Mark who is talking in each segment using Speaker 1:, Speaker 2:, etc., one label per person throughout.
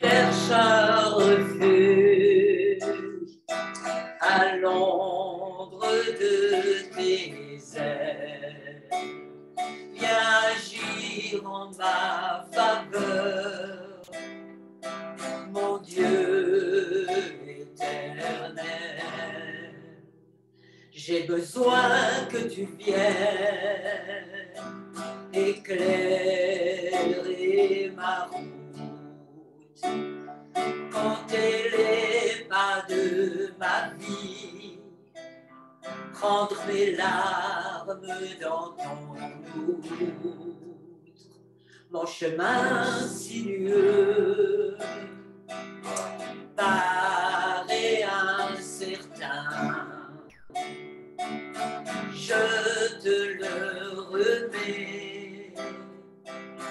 Speaker 1: Cherche un refuge à l'ombre de tes ailes. Viens agir en ma faveur, mon Dieu éternel. J'ai besoin que tu viennes éclairer ma route, compter les pas de ma vie, prendre mes larmes dans ton outre, mon chemin sinueux paraît incertain. Je te le remets,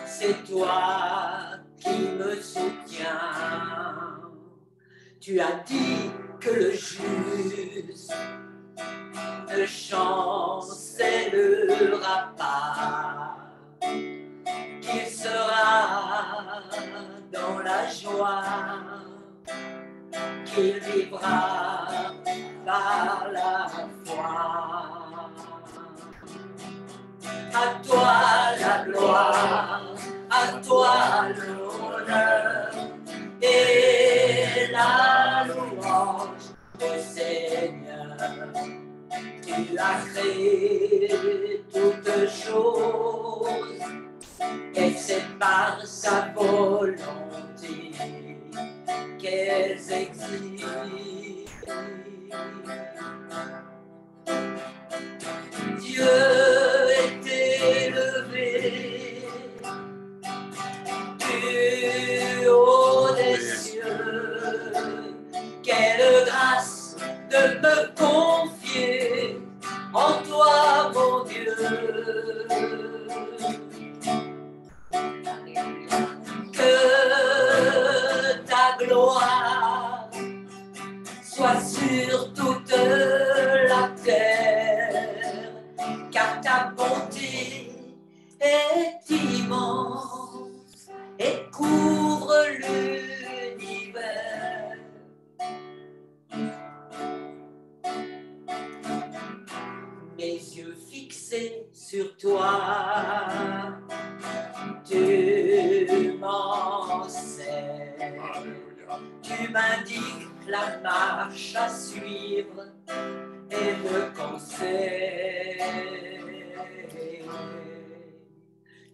Speaker 1: c'est toi qui me soutiens. Tu as dit que le juste ne chancellera pas, qu'il sera dans la joie, qu'il vivra par la foi. À toi la gloire, à toi l'honneur et la louange, ô Seigneur. Tu as créé toutes choses et c'est par sa volonté qu'elles existent. Dieu est élevé plus haut des cieux. Quelle grâce de me confier en toi, mon Dieu. Que ta gloire soit sur toute la terre, car ta bonté est immense et couvre l'univers. Mes yeux fixés sur toi, tu m'enseignes, tu m'indiques la marche à suivre et le conseil.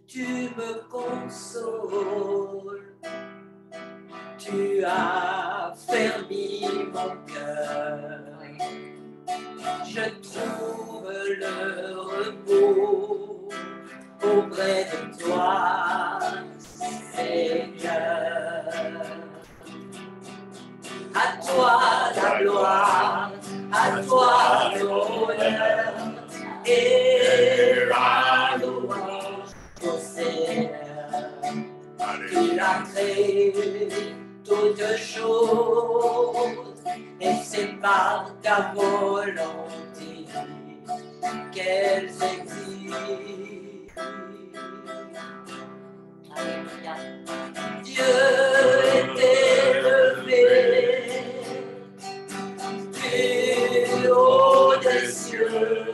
Speaker 1: Tu me consoles, tu as fermi mon cœur. Je trouve le repos auprès de toi, Seigneur. À toi la gloire, à toi l'honneur et la louange, ô Seigneur. Tu as créé toutes choses et c'est par ta volonté qu'elles existent. Dieu est élevé plus haut des cieux.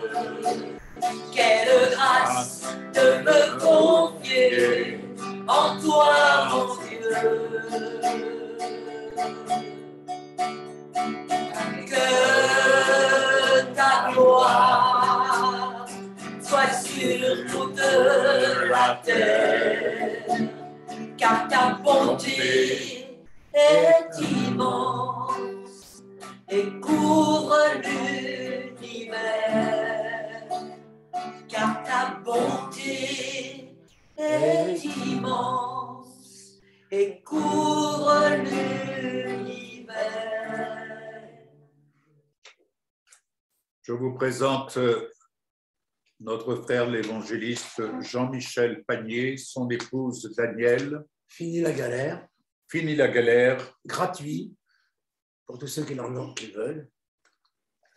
Speaker 1: Quelle grâce de me confier en toi, mon Dieu. Que ta gloire soit sur toute la terre, car ta bonté est immense et couvre l'univers. Car ta bonté est immense et couvre l'univers.
Speaker 2: Je vous présente notre frère l'évangéliste Jean-Michel Panier, son épouse Danielle.
Speaker 3: Fini la galère.
Speaker 2: Fini la galère.
Speaker 3: Gratuit pour tous ceux qui veulent.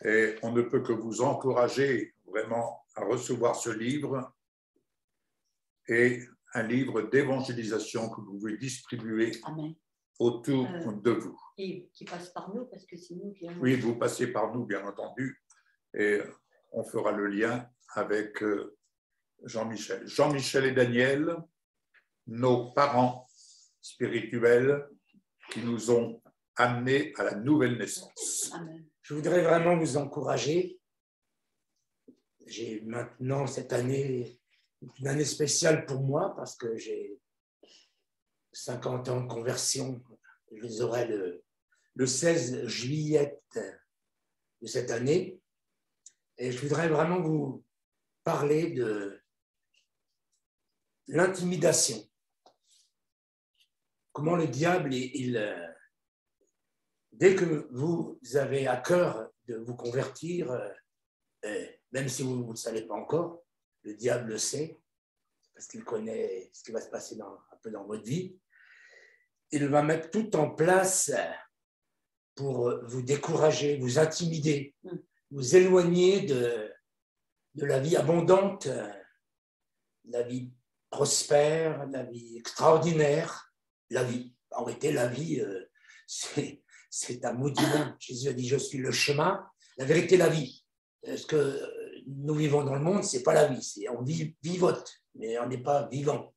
Speaker 2: Et on ne peut que vous encourager vraiment à recevoir ce livre et un livre d'évangélisation que vous pouvez distribuer
Speaker 4: Amen.
Speaker 2: autour de vous.
Speaker 4: Qui passe par nous, parce que c'est nous qui...
Speaker 2: Oui, vous passez par nous, bien entendu, et on fera le lien avec Jean-Michel. Jean-Michel et Daniel, nos parents spirituels qui nous ont amenés à la nouvelle naissance.
Speaker 4: Amen.
Speaker 3: Je voudrais vraiment vous encourager. J'ai maintenant cette année, une année spéciale pour moi parce que j'ai 50 ans de conversion. Je les aurai le 16 juillet de cette année. Et je voudrais vraiment vous parler de l'intimidation. Comment le diable, dès que vous avez à cœur de vous convertir, même si vous ne le savez pas encore, le diable le sait, parce qu'il connaît ce qui va se passer un peu dans votre vie. Il va mettre tout en place pour vous décourager, vous intimider, vous éloigner de la vie abondante, la vie prospère, la vie extraordinaire, la vie. En réalité, la vie, c'est un mot divin. Jésus a dit, je suis le chemin, la vérité, la vie. Ce que nous vivons dans le monde, ce n'est pas la vie. On vivote, mais on n'est pas vivant.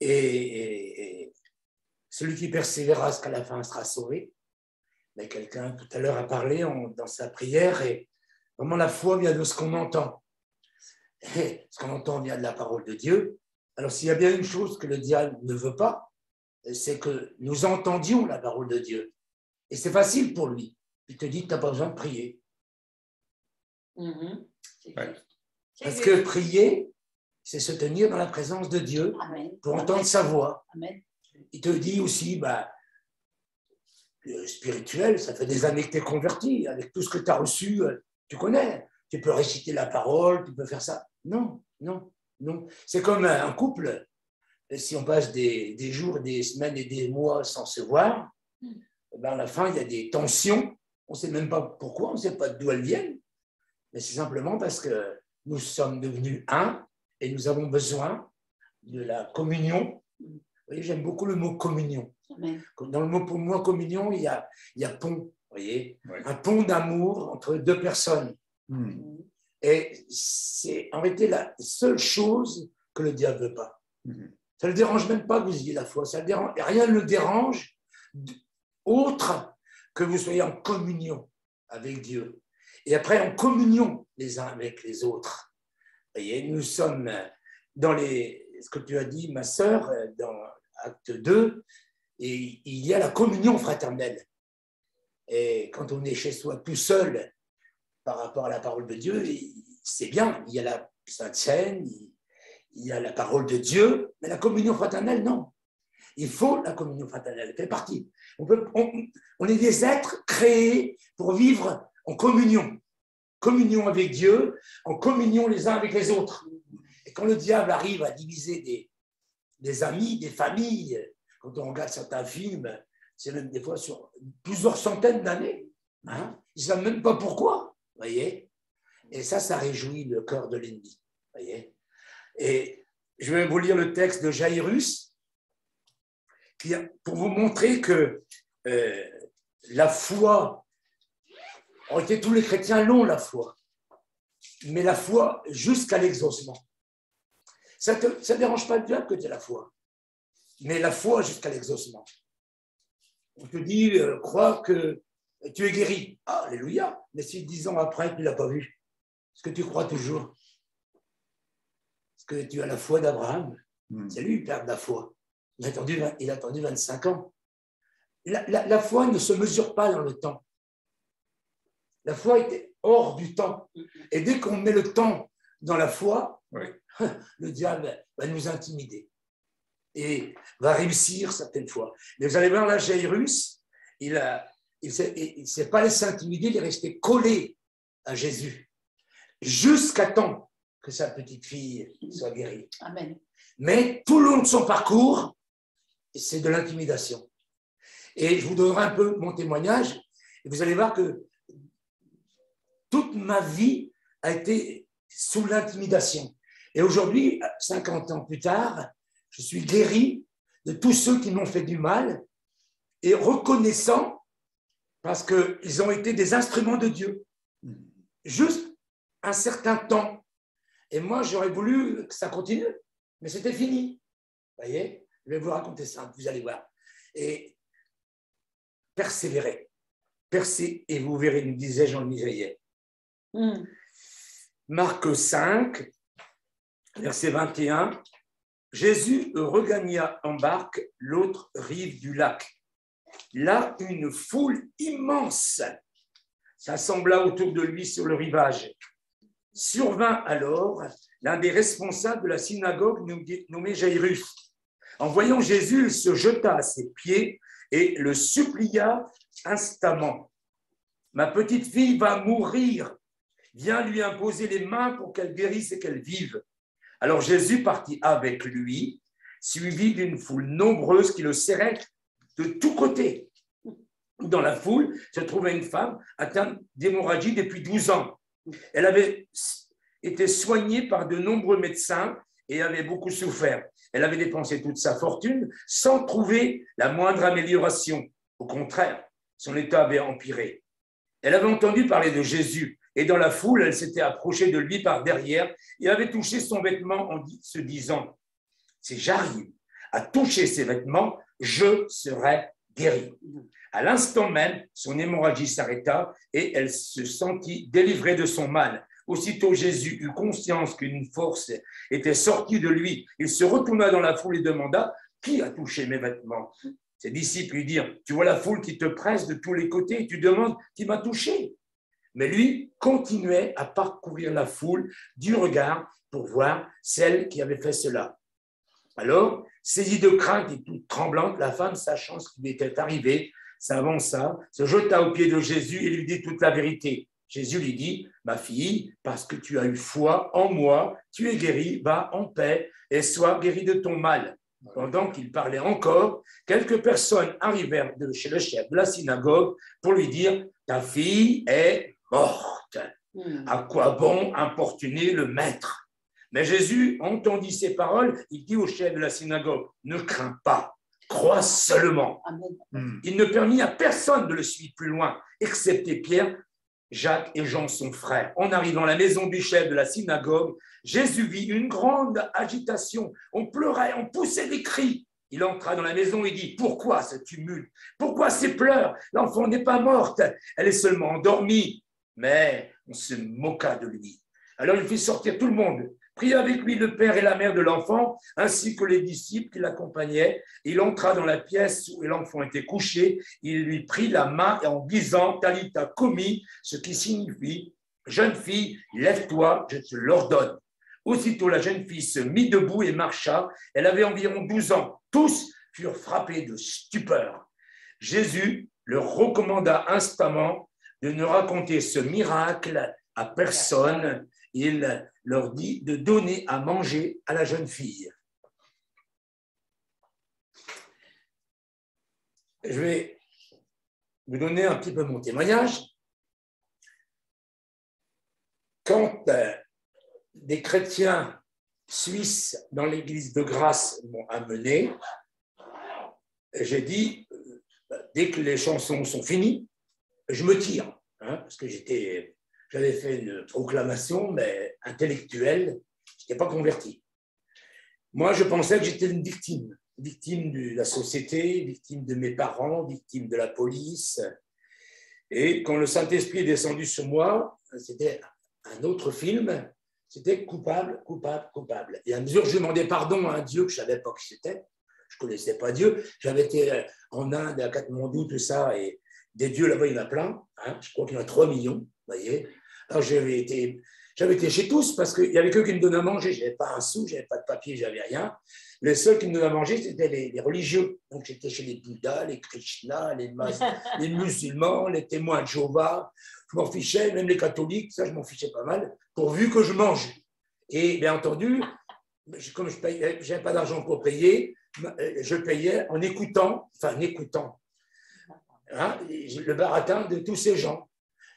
Speaker 3: Et celui qui persévérera jusqu'à la fin sera sauvé. Mais quelqu'un tout à l'heure a parlé dans sa prière, et vraiment la foi vient de ce qu'on entend. Et ce qu'on entend vient de la parole de Dieu. Alors s'il y a bien une chose que le diable ne veut pas, c'est que nous entendions la parole de Dieu. Et c'est facile pour lui. Il te dit que tu n'as pas besoin de prier.
Speaker 2: Ouais.
Speaker 3: Parce que prier, c'est se tenir dans la présence de Dieu.
Speaker 4: Amen.
Speaker 3: Pour entendre sa voix.
Speaker 4: Amen.
Speaker 3: Il te dit aussi, le spirituel, ça fait des années que tu es converti, avec tout ce que tu as reçu, tu connais. Tu peux réciter la parole, tu peux faire ça. Non, non, non. C'est comme un couple. Si on passe des jours, des semaines et des mois sans se voir, à la fin, il y a des tensions. On ne sait même pas pourquoi, on ne sait pas d'où elles viennent. Mais c'est simplement parce que nous sommes devenus un et nous avons besoin de la communion. Vous voyez, j'aime beaucoup le mot communion.
Speaker 4: Amen.
Speaker 3: Dans le mot, pour moi, communion, il y a pont. Vous voyez,
Speaker 2: Oui.
Speaker 3: un pont d'amour entre deux personnes. Et c'est en réalité la seule chose que le diable ne veut pas. Ça ne le dérange même pas que vous ayez la foi. Rien ne le dérange autre que vous soyez en communion avec Dieu. Et après, en communion les uns avec les autres. Vous voyez, nous sommes dans ce que tu as dit, ma sœur, dans Acte 2, et il y a la communion fraternelle. Et quand on est chez soi tout seul par rapport à la parole de Dieu, c'est bien. Il y a la Sainte Seine, il y a la parole de Dieu, mais la communion fraternelle, non. Il faut la communion fraternelle, elle fait partie. On est des êtres créés pour vivre en communion. Communion avec Dieu, en communion les uns avec les autres. Et quand le diable arrive à diviser des amis, des familles, quand on regarde certains films, c'est même des fois sur plusieurs centaines d'années. Hein, ils ne savent même pas pourquoi, voyez. Et ça réjouit le cœur de l'ennemi, voyez. Et je vais vous lire le texte de Jairus, pour vous montrer que la foi, en réalité, tous les chrétiens l'ont, la foi, mais la foi jusqu'à l'exaucement. Ça ne dérange pas le diable que tu aies la foi, mais la foi jusqu'à l'exaucement. On te dit, crois que tu es guéri. Ah, alléluia. Mais si 10 ans après, tu ne l'as pas vu, est-ce que tu crois toujours? Est-ce que tu as la foi d'Abraham? C'est lui le père de la foi. Il a attendu 25 ans. La foi ne se mesure pas dans le temps. La foi était hors du temps. Et dès qu'on met le temps dans la foi, oui, le diable va nous intimider et va réussir certaines fois. Mais vous allez voir là, Jairus, il ne s'est pas laissé intimider, il est resté collé à Jésus jusqu'à temps que sa petite fille soit guérie.
Speaker 4: Amen.
Speaker 3: Mais tout le long de son parcours, c'est de l'intimidation. Et je vous donnerai un peu mon témoignage, et vous allez voir que toute ma vie a été sous l'intimidation. Et aujourd'hui, 50 ans plus tard, je suis guéri de tous ceux qui m'ont fait du mal et reconnaissant parce qu'ils ont été des instruments de Dieu. Juste un certain temps. Et moi, j'aurais voulu que ça continue, mais c'était fini. Vous voyez? Je vais vous raconter ça, vous allez voir. Et persévérez. Percez et vous verrez, nous disait Jean Mireillet. Marc 5, verset 21. Jésus regagna en barque l'autre rive du lac. Là, une foule immense s'assembla autour de lui sur le rivage. Survint alors l'un des responsables de la synagogue nommé Jairus. En voyant Jésus, il se jeta à ses pieds et le supplia instamment. « Ma petite fille va mourir. Viens lui imposer les mains pour qu'elle guérisse et qu'elle vive. » Alors Jésus partit avec lui, suivi d'une foule nombreuse qui le serrait de tous côtés. Dans la foule se trouvait une femme atteinte d'hémorragie depuis 12 ans. Elle avait été soignée par de nombreux médecins et avait beaucoup souffert. Elle avait dépensé toute sa fortune sans trouver la moindre amélioration. Au contraire, son état avait empiré. Elle avait entendu parler de Jésus et dans la foule, elle s'était approchée de lui par derrière et avait touché son vêtement en se disant « Si j'arrive à toucher ses vêtements, je serai guérie. » À l'instant même, son hémorragie s'arrêta et elle se sentit délivrée de son mal. Aussitôt, Jésus eut conscience qu'une force était sortie de lui. Il se retourna dans la foule et demanda « Qui a touché mes vêtements ?» Ses disciples lui dirent « Tu vois la foule qui te presse de tous les côtés et tu demandes qui m'a touché ?» Mais lui continuait à parcourir la foule du regard pour voir celle qui avait fait cela. Alors, saisie de crainte et toute tremblante, la femme, sachant ce qui lui était arrivé, s'avança, se jeta aux pieds de Jésus et lui dit toute la vérité. Jésus lui dit, « Ma fille, parce que tu as eu foi en moi, tu es guérie, va en paix et sois guérie de ton mal. » Pendant qu'il parlait encore, quelques personnes arrivèrent de chez le chef de la synagogue pour lui dire, « Ta fille est morte. À quoi bon importuner le maître ?» Mais Jésus entendit ces paroles, il dit au chef de la synagogue, « Ne crains pas, crois seulement. » Il ne permit à personne de le suivre plus loin, excepté Pierre, Jacques et Jean, son frère. En arrivant à la maison du chef de la synagogue, Jésus vit une grande agitation. On pleurait, on poussait des cris. Il entra dans la maison et dit, « Pourquoi ce tumulte? Pourquoi ces pleurs? L'enfant n'est pas morte, elle est seulement endormie. » Mais on se moqua de lui. Alors il fit sortir tout le monde, prit avec lui le père et la mère de l'enfant, ainsi que les disciples qui l'accompagnaient. Il entra dans la pièce où l'enfant était couché. Il lui prit la main et en disant, « Talitha koumi », ce qui signifie, « Jeune fille, lève-toi, je te l'ordonne. » Aussitôt, la jeune fille se mit debout et marcha. Elle avait environ 12 ans. Tous furent frappés de stupeur. Jésus leur recommanda instamment de ne raconter ce miracle à personne. Il leur dit de donner à manger à la jeune fille. Je vais vous donner un petit peu mon témoignage. Quand des chrétiens suisses dans l'église de Grasse m'ont amené, j'ai dit, dès que les chansons sont finies, je me tire, hein, parce que j'avais fait une proclamation, mais intellectuelle, je n'étais pas converti. Moi, je pensais que j'étais une victime de la société, victime de mes parents, victime de la police. Et quand le Saint-Esprit est descendu sur moi, c'était un autre film, c'était coupable, coupable, coupable. Et à mesure que je demandais pardon à un Dieu que je ne savais pas qui c'était, je ne connaissais pas Dieu, j'avais été en Inde, à Katmandou, tout ça, et des dieux là-bas, il y en a plein, hein, je crois qu'il y en a 3 millions, vous voyez. Alors j'avais été chez tous parce qu'il n'y avait que qui me donnaient à manger, je n'avais pas un sou, je n'avais pas de papier, je n'avais rien. Les seuls qui me donnaient à manger, c'était les religieux. Donc j'étais chez les Bouddhas, les Krishna, les musulmans, les témoins de Jéhovah. Je m'en fichais, même les catholiques, ça je m'en fichais pas mal, pourvu que je mange. Et bien entendu, comme je n'avais pas d'argent pour payer, je payais en écoutant, hein, le baratin de tous ces gens.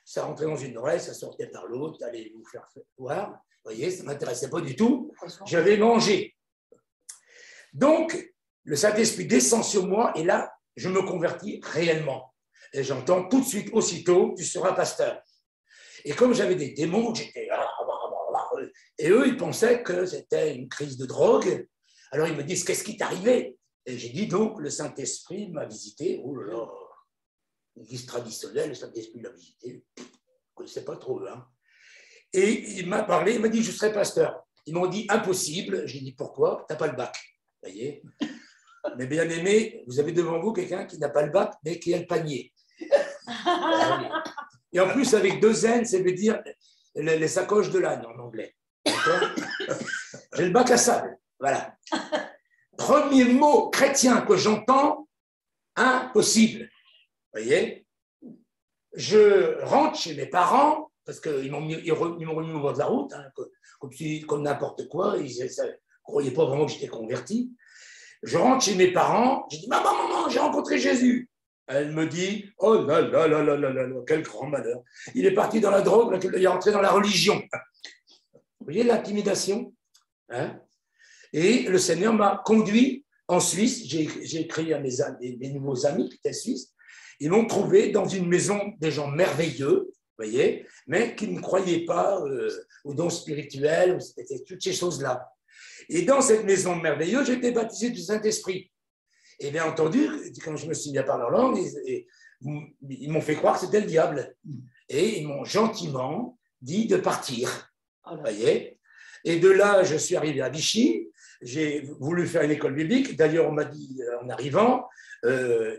Speaker 3: Ça rentrait dans une oreille, ça sortait par l'autre, allez vous faire voir. Vous voyez, ça ne m'intéressait pas du tout. J'avais mangé. Donc, le Saint-Esprit descend sur moi et là, je me convertis réellement. Et j'entends tout de suite, aussitôt, tu seras pasteur. Et comme j'avais des démons, j'étais... Et eux, ils pensaient que c'était une crise de drogue. Alors, ils me disent, qu'est-ce qui t'est arrivé? Et j'ai dit, donc, le Saint-Esprit m'a visité. Oh là là, l'église traditionnelle, le Saint-Esprit l'a visité. Je ne connaissais pas trop, hein. Et il m'a parlé, il m'a dit, je serai pasteur. Ils m'ont dit, impossible. J'ai dit, pourquoi? Tu n'as pas le bac. Vous voyez? Mais bien aimé, vous avez devant vous quelqu'un qui n'a pas le bac, mais qui a le panier. Et en plus, avec 2 N, ça veut dire les sacoches de l'âne en anglais. J'ai le bac à sable. Voilà. Premier mot chrétien que j'entends, impossible. Vous voyez? Je rentre chez mes parents, parce qu'ils m'ont remis au bord de la route, hein, comme n'importe quoi. Ils ne croyaient pas vraiment que j'étais converti. Je rentre chez mes parents, j'ai dit, maman, j'ai rencontré Jésus. Elle me dit, oh là là là là là là, quel grand malheur. Il est parti dans la drogue, il est rentré dans la religion. Vous voyez l'intimidation, hein? Et le Seigneur m'a conduit en Suisse. J'ai écrit à mes nouveaux amis qui étaient suisses. Ils m'ont trouvé dans une maison des gens merveilleux, vous voyez, mais qui ne croyaient pas aux dons spirituels, c'était toutes ces choses-là. Et dans cette maison merveilleuse, j'ai été baptisé du Saint-Esprit. Et bien entendu, quand je me suis mis à parler en langue, ils m'ont fait croire que c'était le diable. Et ils m'ont gentiment dit de partir. Vous voyez? Et de là, je suis arrivé à Vichy. J'ai voulu faire une école biblique. D'ailleurs, on m'a dit en arrivant,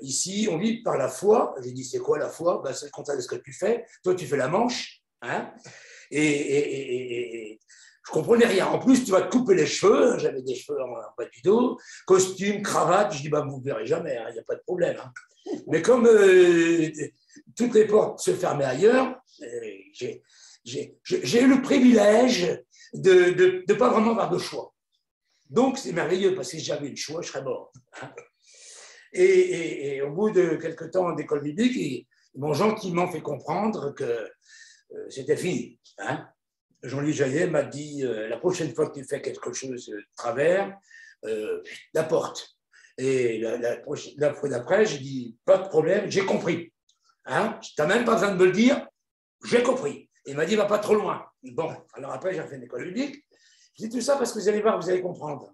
Speaker 3: ici, on vit par la foi. J'ai dit, c'est quoi la foi? Ben, c'est le contraire de ce que tu fais. Toi, tu fais la manche. Hein? Et je ne comprenais rien. En plus, tu vas te couper les cheveux. J'avais des cheveux en bas du dos, costume, cravate. Je dis, bah, vous ne verrez jamais, il n'y a pas de problème. Hein. Mais comme toutes les portes se fermaient ailleurs, j'ai eu le privilège de ne pas vraiment avoir de choix. Donc, c'est merveilleux, parce que si j'avais le choix, je serais mort. Hein. Et au bout de quelques temps d'école biblique, ils m'ont gentiment fait comprendre que c'était fini. Hein. Jean-Louis Jaillet m'a dit, la prochaine fois que tu fais quelque chose de travers, la porte. Et la fois d'après, j'ai dit, pas de problème, j'ai compris. Hein, tu n'as même pas besoin de me le dire, j'ai compris. Et il m'a dit, va pas trop loin. Bon, alors après, j'ai fait une école biblique. Je dis tout ça parce que vous allez voir, vous allez comprendre.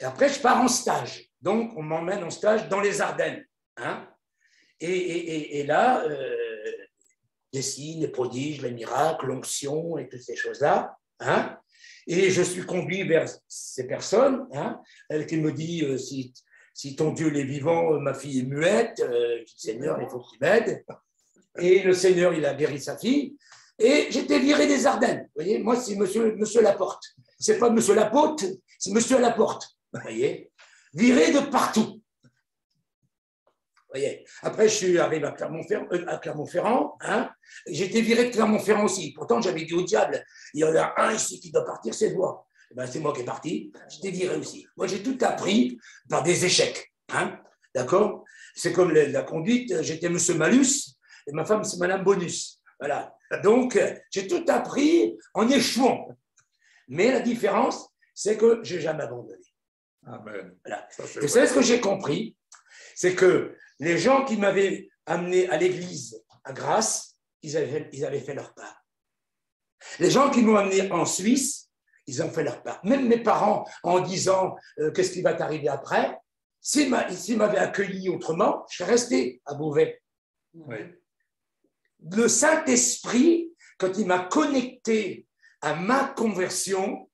Speaker 3: Et après, je pars en stage. Donc, on m'emmène en stage dans les Ardennes. Hein, et là, les signes, les prodiges, les miracles, l'onction et toutes ces choses-là. Hein, et je suis conduit vers ces personnes. Hein, elle qui me dit, si ton Dieu est vivant, ma fille est muette, je dis, Seigneur, il faut que tu m'aides. Et le Seigneur, il a guéri sa fille. Et j'étais viré des Ardennes. Vous voyez, moi, c'est monsieur Laporte. Ce n'est pas monsieur Laporte, c'est monsieur Laporte. Vous voyez, viré de partout. Vous voyez. Après, je suis arrivé à Clermont-Ferrand. Hein. J'étais viré de Clermont-Ferrand aussi. Pourtant, j'avais dit au diable, il y en a un ici qui doit partir, c'est toi. Ben, c'est moi qui est parti. J'étais viré aussi. Moi, j'ai tout appris par des échecs. Hein. D'accord? C'est comme la conduite. J'étais monsieur Malus et ma femme, c'est madame Bonus. Voilà. Donc, j'ai tout appris en échouant. Mais la différence, c'est que je n'ai jamais abandonné.
Speaker 2: Amen.
Speaker 3: Voilà. Et c'est ce que j'ai compris, c'est que les gens qui m'avaient amené à l'église à Grasse, ils avaient fait leur part. Les gens qui m'ont amené en Suisse, ils ont fait leur part. Même mes parents, en disant qu'est-ce qui va t'arriver après, s'ils m'avaient accueilli autrement, je serais resté à Beauvais.
Speaker 2: Oui.
Speaker 3: Le Saint-Esprit, quand il m'a connecté à ma conversion,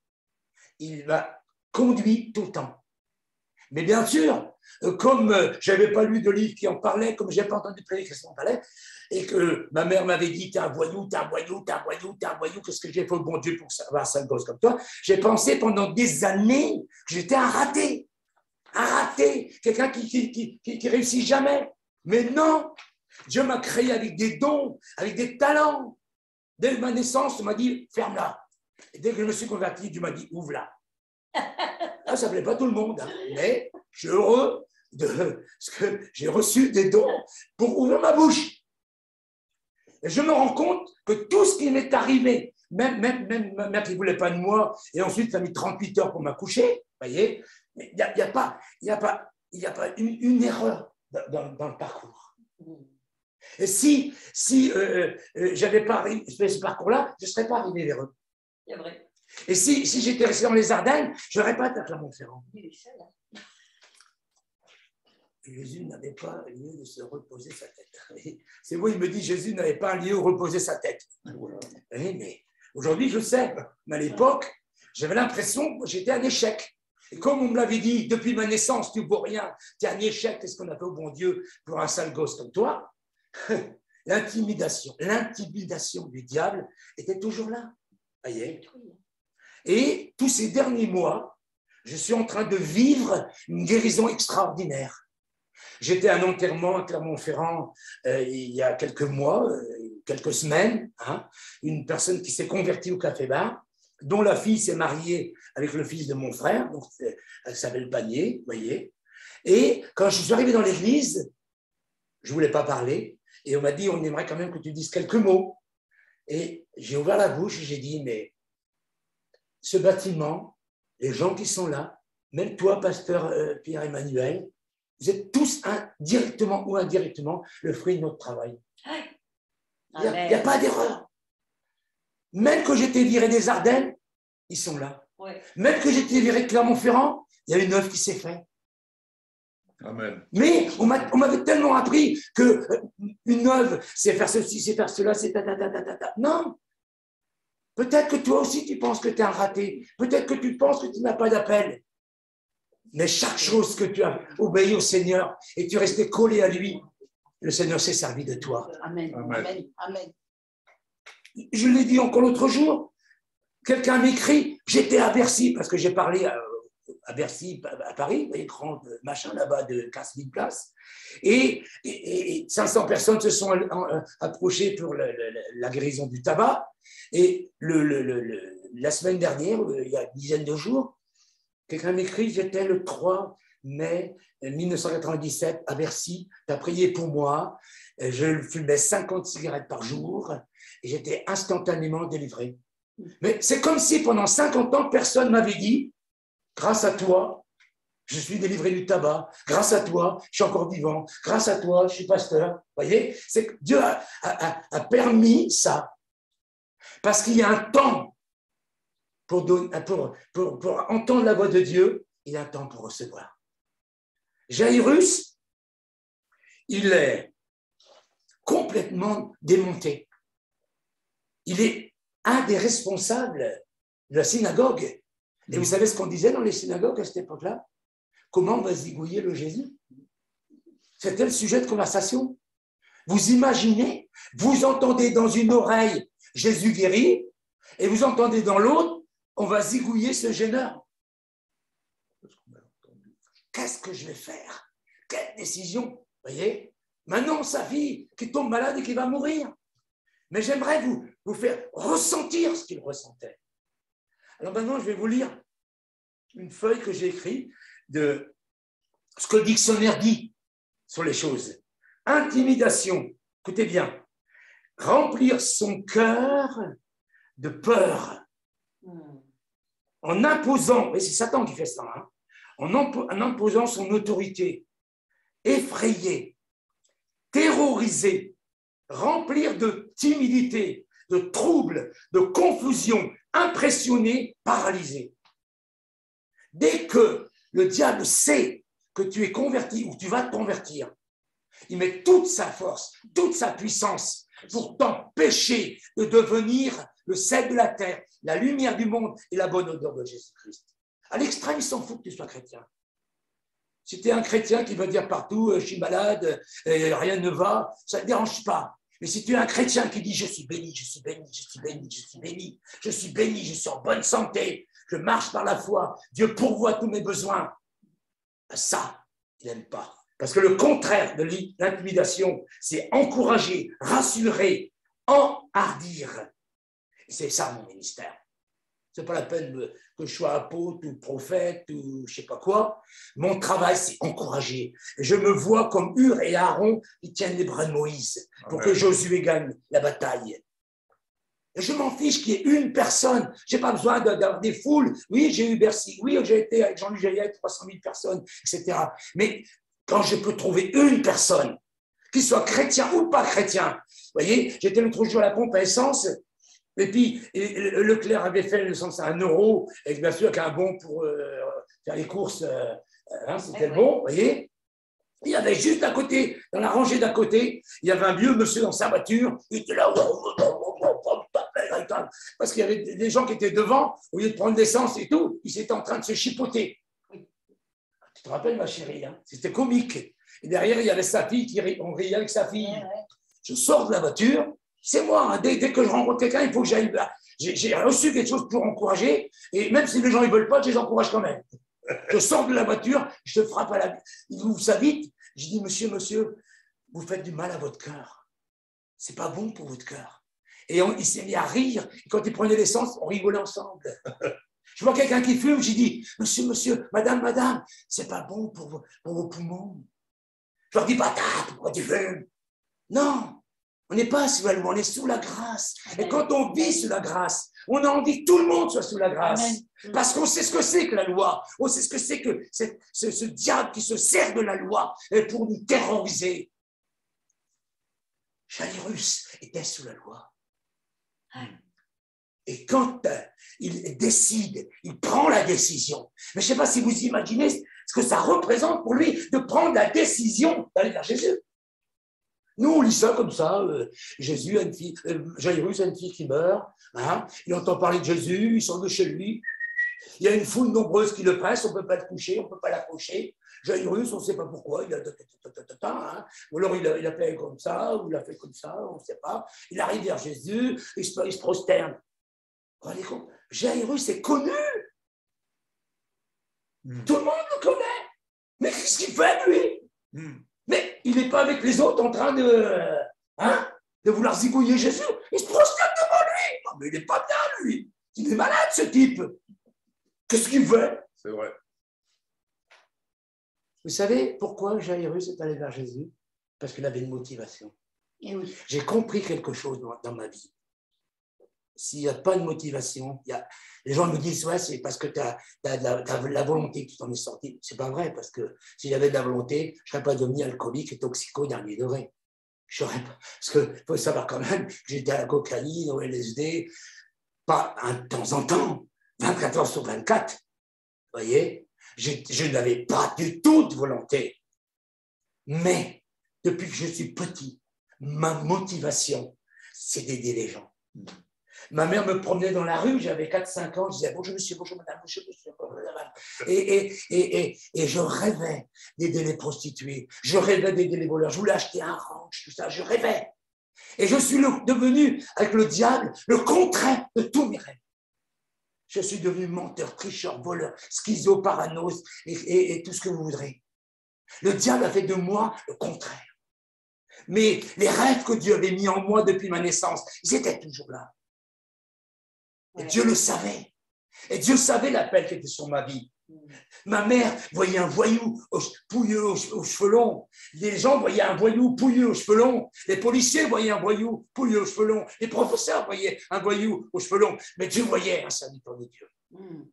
Speaker 3: il m'a conduit tout le temps. Mais bien sûr, comme je n'avais pas lu de livre qui en parlait, comme je n'avais pas entendu prédiquer qui en parlait, et que ma mère m'avait dit, t'es un voyou, t'es un voyou, t'es un voyou, t'es un voyou, qu'est-ce que j'ai fait au bon Dieu pour avoir 5 gosses comme toi? J'ai pensé pendant des années que j'étais un raté, quelqu'un qui réussit jamais. Mais non, Dieu m'a créé avec des dons, avec des talents. Dès ma naissance, on m'a dit, ferme-la. Et dès que je me suis converti, Dieu m'a dit, ouvre-la. Ah, ça ne plaît pas tout le monde, hein, mais je suis heureux parce que j'ai reçu des dons pour ouvrir ma bouche. Et je me rends compte que tout ce qui m'est arrivé, même ma mère qui ne voulait pas de moi, et ensuite ça a mis 38 heures pour m'accoucher, vous voyez, il n'y a pas il n'y a pas une erreur dans le parcours. Et si j'avais pas fait ce parcours-là, je ne serais pas arrivé vers eux.
Speaker 4: C'est vrai.
Speaker 3: Et si j'étais resté dans les Ardennes, je n'aurais pas été à Clermont-Ferrand. Jésus n'avait pas lieu de se reposer sa tête. C'est moi, il me dit, Jésus n'avait pas un lieu où reposer sa tête. Oui, mais aujourd'hui, je sais, mais à l'époque, j'avais l'impression que j'étais un échec. Et comme on me l'avait dit, depuis ma naissance, tu ne vaux rien, tu es un échec, qu'est-ce qu'on a fait au bon Dieu pour un sale gosse comme toi? L'intimidation du diable était toujours là. Voyez. Et tous ces derniers mois, je suis en train de vivre une guérison extraordinaire. J'étais à un enterrement à Clermont-Ferrand il y a quelques mois, quelques semaines, hein, une personne qui s'est convertie au café-bar, dont la fille s'est mariée avec le fils de mon frère, donc elle s'appelle Panier, vous voyez. Et quand je suis arrivé dans l'église, je ne voulais pas parler, et on m'a dit, on aimerait quand même que tu dises quelques mots. Et j'ai ouvert la bouche et j'ai dit, mais ce bâtiment, les gens qui sont là, même toi, pasteur Pierre-Emmanuel, vous êtes tous directement ou indirectement le fruit de notre travail. Il n'y a pas d'erreur. Même que j'étais viré des Ardennes, ils sont là. Ouais. Même que j'étais viré de Clermont-Ferrand, il y a une œuvre qui s'est faite.
Speaker 2: Amen.
Speaker 3: Mais on m'avait tellement appris qu'une œuvre, c'est faire ceci, c'est faire cela, c'est ta. Non. Peut-être que toi aussi, tu penses que tu es un raté. Peut-être que tu penses que tu n'as pas d'appel. Mais chaque chose que tu as obéi au Seigneur et tu restais collé à lui, le Seigneur s'est servi de toi.
Speaker 4: Amen. Amen. Amen. Amen.
Speaker 3: Je l'ai dit encore l'autre jour. Quelqu'un m'écrit, j'étais à Bercy, parce que j'ai parlé à Bercy, à Paris, vous voyez, grand machin là-bas de 15 000 places. Et 500 personnes se sont approchées pour la guérison du tabac. Et la semaine dernière, il y a une dizaine de jours, quelqu'un m'écrit, j'étais le 3 mai 1997 à Bercy, tu as prié pour moi, je fumais 50 cigarettes par jour et j'étais instantanément délivré. Mais c'est comme si pendant 50 ans, personne ne m'avait dit, grâce à toi, je suis délivré du tabac, grâce à toi, je suis encore vivant, grâce à toi, je suis pasteur. Vous voyez, c'est que Dieu a permis ça. Parce qu'il y a un temps pour entendre la voix de Dieu, il y a un temps pour recevoir. Jairus, il est complètement démonté. Il est un des responsables de la synagogue. Et vous savez ce qu'on disait dans les synagogues à cette époque-là? Comment on va zigouiller le Jésus? C'était le sujet de conversation. Vous imaginez, vous entendez dans une oreille Jésus guérit, et vous entendez dans l'autre, on va zigouiller ce gêneur. Qu'est-ce que je vais faire? Quelle décision? Vous voyez? Maintenant, sa fille qui tombe malade et qui va mourir. Mais j'aimerais vous faire ressentir ce qu'il ressentait. Alors maintenant, je vais vous lire une feuille que j'ai écrite de ce que le dictionnaire dit sur les choses. Intimidation, écoutez bien, remplir son cœur de peur en imposant, et c'est Satan qui fait ça, hein, en imposant son autorité, effrayer, terroriser, remplir de timidité, de trouble, de confusion, impressionner, paralyser. Dès que le diable sait que tu es converti ou tu vas te convertir, il met toute sa force, toute sa puissance pour t'empêcher de devenir le sel de la terre, la lumière du monde et la bonne odeur de Jésus-Christ. À l'extrême, il s'en fout que tu sois chrétien. Si tu es un chrétien qui va dire partout, je suis malade, rien ne va, ça ne te dérange pas. Mais si tu es un chrétien qui dit, je suis béni, je suis béni, je suis béni, je suis béni, je suis béni, je suis en bonne santé, je marche par la foi, Dieu pourvoit tous mes besoins, ça, il n'aime pas. Parce que le contraire de l'intimidation, c'est encourager, rassurer, enhardir. Et c'est ça mon ministère. Ce n'est pas la peine que je sois apôtre ou prophète ou je ne sais pas quoi. Mon travail, c'est encourager. Je me vois comme Hur et Aaron qui tiennent les bras de Moïse pour que Josué gagne la bataille. Je m'en fiche qu'il y ait une personne. Je n'ai pas besoin d'avoir des foules. Oui, j'ai eu Bercy. Oui, j'ai été avec Jean-Luc Jaillet avec 300 000 personnes, etc. Mais quand je peux trouver une personne, qu'il soit chrétien ou pas chrétien, vous voyez, j'étais l'autre jour à la pompe à essence, et puis Leclerc avait fait l'essence à 1 €, et bien sûr, avec un bon pour faire les courses, c'était le bon, vous voyez. Il y avait juste à côté, dans la rangée d'à côté, il y avait un vieux monsieur dans sa voiture, il était là, parce qu'il y avait des gens qui étaient devant, au lieu de prendre l'essence et tout, ils étaient en train de se chipoter. Tu te rappelles, ma chérie, hein? C'était comique. Et derrière, il y avait sa fille on riait avec sa fille. Je sors de la voiture, c'est moi, hein, dès que je rencontre quelqu'un, il faut que j'aille. J'ai reçu quelque chose pour encourager, et même si les gens ne veulent pas, je les encourage quand même. Je sors de la voiture, je te frappe à la. Il ouvre ça vite. Je dis, monsieur, vous faites du mal à votre cœur. C'est pas bon pour votre cœur. Et il s'est mis à rire. Et quand il prenait l'essence, on rigolait ensemble. Je vois quelqu'un qui fume, j'ai dit, monsieur, madame, c'est pas bon pour vos poumons. Je leur dis, bâtard, pourquoi tu fumes? Non, on n'est pas sous la loi, on est sous la grâce. Et quand on vit sous la grâce, on a envie que tout le monde soit sous la grâce. Amen. Parce qu'on sait ce que c'est que la loi. On sait ce que c'est que ce diable qui se sert de la loi pour nous terroriser. Jairus était sous la loi. Et quand il décide, il prend la décision. Mais je ne sais pas si vous imaginez ce que ça représente pour lui de prendre la décision d'aller vers Jésus. Nous, on lit ça comme ça. Jairus a une fille qui meurt. Hein, il entend parler de Jésus, il sort de chez lui. Il y a une foule nombreuse qui le presse, on ne peut pas le toucher, on ne peut pas l'approcher. Jairus, on ne sait pas pourquoi, hein, ou alors il a fait comme ça, ou il a fait comme ça, on ne sait pas. Il arrive vers Jésus, il se prosterne. Vous rendez compte? Jairus est connu. Tout le monde le connaît. Mais qu'est-ce qu'il fait, lui? Mais il n'est pas avec les autres en train de vouloir zigouiller Jésus. Il se prosterne devant lui. Non, mais il n'est pas bien, lui. Il est malade, ce type. Qu'est-ce qu'il fait?
Speaker 2: C'est vrai.
Speaker 3: Vous savez pourquoi Jairus est allé vers Jésus? Parce qu'il avait une motivation.
Speaker 4: Et oui.
Speaker 3: J'ai compris quelque chose dans ma vie. S'il n'y a pas de motivation, les gens me disent, ouais, c'est parce que tu as la volonté que tu t'en es sorti. C'est pas vrai, parce que si j'avais de la volonté, je ne serais pas devenu alcoolique et toxico dernier degré. Parce qu'il faut savoir quand même que j'étais à la cocaïne, au LSD, pas de temps en temps, 24 heures sur 24. Vous voyez, je n'avais pas du tout de volonté. Mais depuis que je suis petit, ma motivation, c'est d'aider les gens. Ma mère me promenait dans la rue, j'avais 4-5 ans, je disais bonjour monsieur, bonjour madame, bonjour monsieur. Et je rêvais d'aider les prostituées, je rêvais d'aider les voleurs, je voulais acheter un ranch, tout ça, je rêvais. Et je suis devenu, avec le diable, le contraire de tous mes rêves. Je suis devenu menteur, tricheur, voleur, schizo, parano et tout ce que vous voudrez. Le diable a fait de moi le contraire. Mais les rêves que Dieu avait mis en moi depuis ma naissance, ils étaient toujours là. Et Dieu le savait. Et Dieu savait l'appel qui était sur ma vie. Ma mère voyait un voyou pouilleux aux cheveux longs. Les gens voyaient un voyou pouilleux aux cheveux longs. Les policiers voyaient un voyou pouilleux aux cheveux longs. Les professeurs voyaient un voyou aux cheveux longs. Mais Dieu voyait un serviteur de Dieu.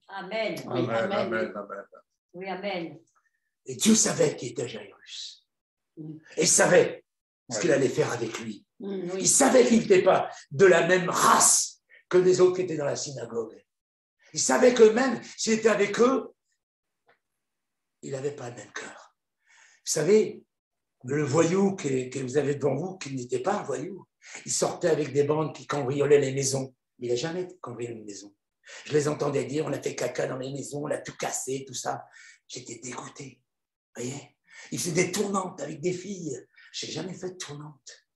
Speaker 4: Amen.
Speaker 2: Oui, amen, amen, amen.
Speaker 4: Oui, amen.
Speaker 3: Et Dieu savait qui était Jairus. Et il savait ce qu'il allait faire avec lui.
Speaker 4: Oui.
Speaker 3: Il savait qu'il n'était pas de la même race que les autres qui étaient dans la synagogue. Il savait que même s'il était avec eux, il n'avait pas le même cœur. Vous savez, le voyou que vous avez devant vous, qui n'était pas un voyou, il sortait avec des bandes qui cambriolaient les maisons. Il n'a jamais cambriolé une maison. Je les entendais dire, on a fait caca dans les maisons, on a tout cassé, tout ça. J'étais dégoûté. Vous voyez? Il faisait des tournantes avec des filles. Je n'ai jamais fait de tournante.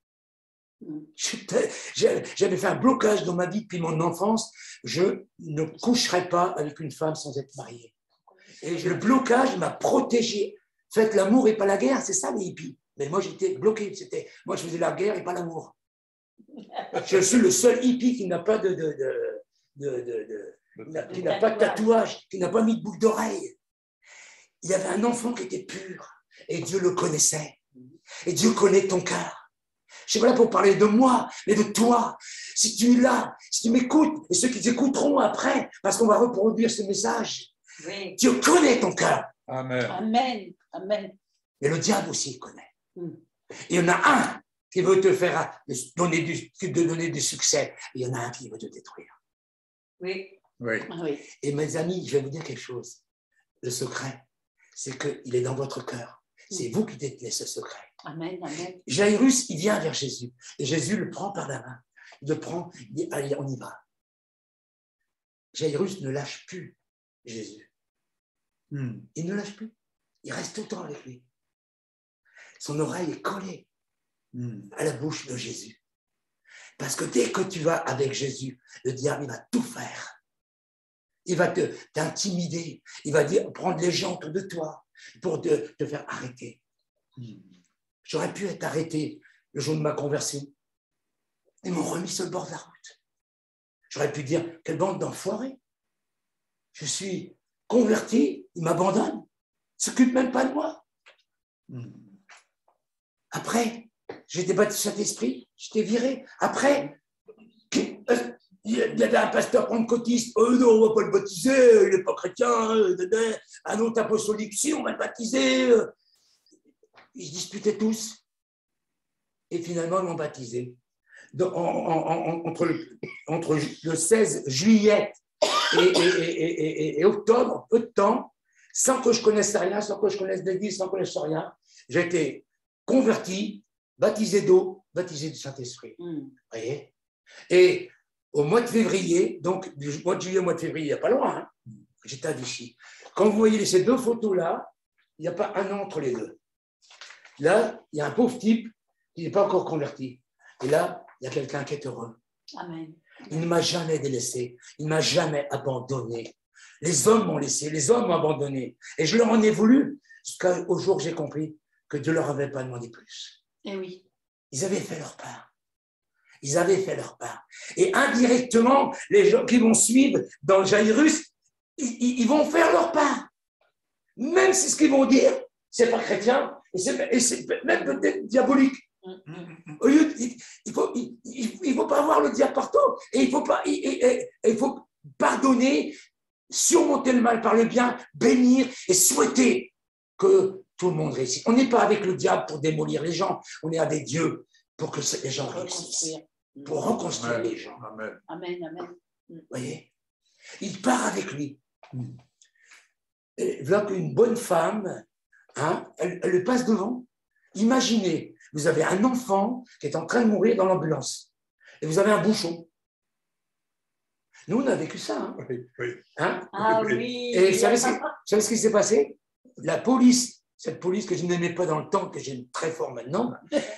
Speaker 3: J'avais fait un blocage dans ma vie depuis mon enfance. Je ne coucherai pas avec une femme sans être marié. Et le blocage m'a protégé. Faites l'amour et pas la guerre, c'est ça les hippies. Mais moi j'étais bloqué. Moi je faisais la guerre et pas l'amour. Je suis le seul hippie qui n'a pas de tatouage, qui n'a pas mis de boucle d'oreille. Il y avait un enfant qui était pur et Dieu le connaissait. Et Dieu connaît ton cœur. Je ne suis pas là pour parler de moi, mais de toi. si tu es là, si tu m'écoutes, et ceux qui t'écouteront après, parce qu'on va reproduire ce message,
Speaker 4: Oui.
Speaker 3: Dieu connaît ton cœur.
Speaker 2: Amen.
Speaker 4: Amen. Amen.
Speaker 3: Mais le diable aussi, il connaît.
Speaker 4: Mm.
Speaker 3: Il y en a un qui veut te faire donner du succès. Il y en a un qui veut te détruire.
Speaker 4: Oui.
Speaker 2: Oui.
Speaker 4: Oui.
Speaker 3: Et mes amis, je vais vous dire quelque chose. Le secret, c'est qu'il est dans votre cœur. C'est vous qui détenez ce secret.
Speaker 4: Amen. Amen.
Speaker 3: Jairus, il vient vers Jésus. Et Jésus le prend par la main. Il le prend, il dit, allez, on y va. Jairus ne lâche plus Jésus. Il ne lâche plus. Il reste tout le temps avec lui. Son oreille est collée à la bouche de Jésus. Parce que dès que tu vas avec Jésus, le diable, il va tout faire. Il va t'intimider. Il va prendre les gens autour de toi pour te faire arrêter. J'aurais pu être arrêté le jour de ma conversion. Ils m'ont remis sur le bord de la route. J'aurais pu dire, quelle bande d'enfoirés. Je suis converti, ils m'abandonnent. Ils ne s'occupent même pas de moi. Après, j'étais baptisé du Saint-Esprit, j'étais viré. Après, il y avait un pasteur pentecôtiste. Oh non, on ne va pas le baptiser, il n'est pas chrétien. Un autre apostolique, si, on va le baptiser. Ils se disputaient tous. Et finalement, ils m'ont baptisé. Entre le 16 juillet et octobre, peu de temps, sans que je connaisse rien, sans que je connaisse l'Église, sans que je connaisse rien, j'ai été converti, baptisé d'eau, baptisé du Saint-Esprit. Vous voyez? Et au mois de février, donc du mois de juillet au mois de février, il n'y a pas loin, hein, j'étais à Vichy. Quand vous voyez ces deux photos-là, il n'y a pas un an entre les deux. Là, il y a un pauvre type qui n'est pas encore converti. Et là, il y a quelqu'un qui est heureux.
Speaker 4: Amen.
Speaker 3: Il ne m'a jamais délaissé, il ne m'a jamais abandonné. Les hommes m'ont laissé, les hommes m'ont abandonné. Et je leur en ai voulu, jusqu'au jour où j'ai compris que Dieu ne leur avait pas demandé plus.
Speaker 4: Eh oui.
Speaker 3: Ils avaient fait leur part. Ils avaient fait leur part. Et indirectement, les gens qui vont suivre dans Jairus, ils vont faire leur part. Même si ce qu'ils vont dire, ce n'est pas chrétien, et c'est même peut-être diabolique. Il faut pas avoir le diable partout. Et il faut pardonner, surmonter le mal par le bien, bénir et souhaiter que tout le monde réussisse. On n'est pas avec le diable pour démolir les gens, on est avec Dieu pour que les gens réussissent, pour reconstruire les gens.
Speaker 2: Amen.
Speaker 4: Amen. Amen.
Speaker 3: Vous voyez? Il part avec lui. Et voilà qu'une bonne femme, hein, elle le passe devant. Imaginez, vous avez un enfant qui est en train de mourir dans l'ambulance et vous avez un bouchon. Nous, on a vécu ça. Hein?
Speaker 2: Oui.
Speaker 3: Hein?
Speaker 4: Ah oui.
Speaker 3: Et vous savez ce qui s'est passé? La police, cette police que je n'aimais pas dans le temps, que j'aime très fort maintenant,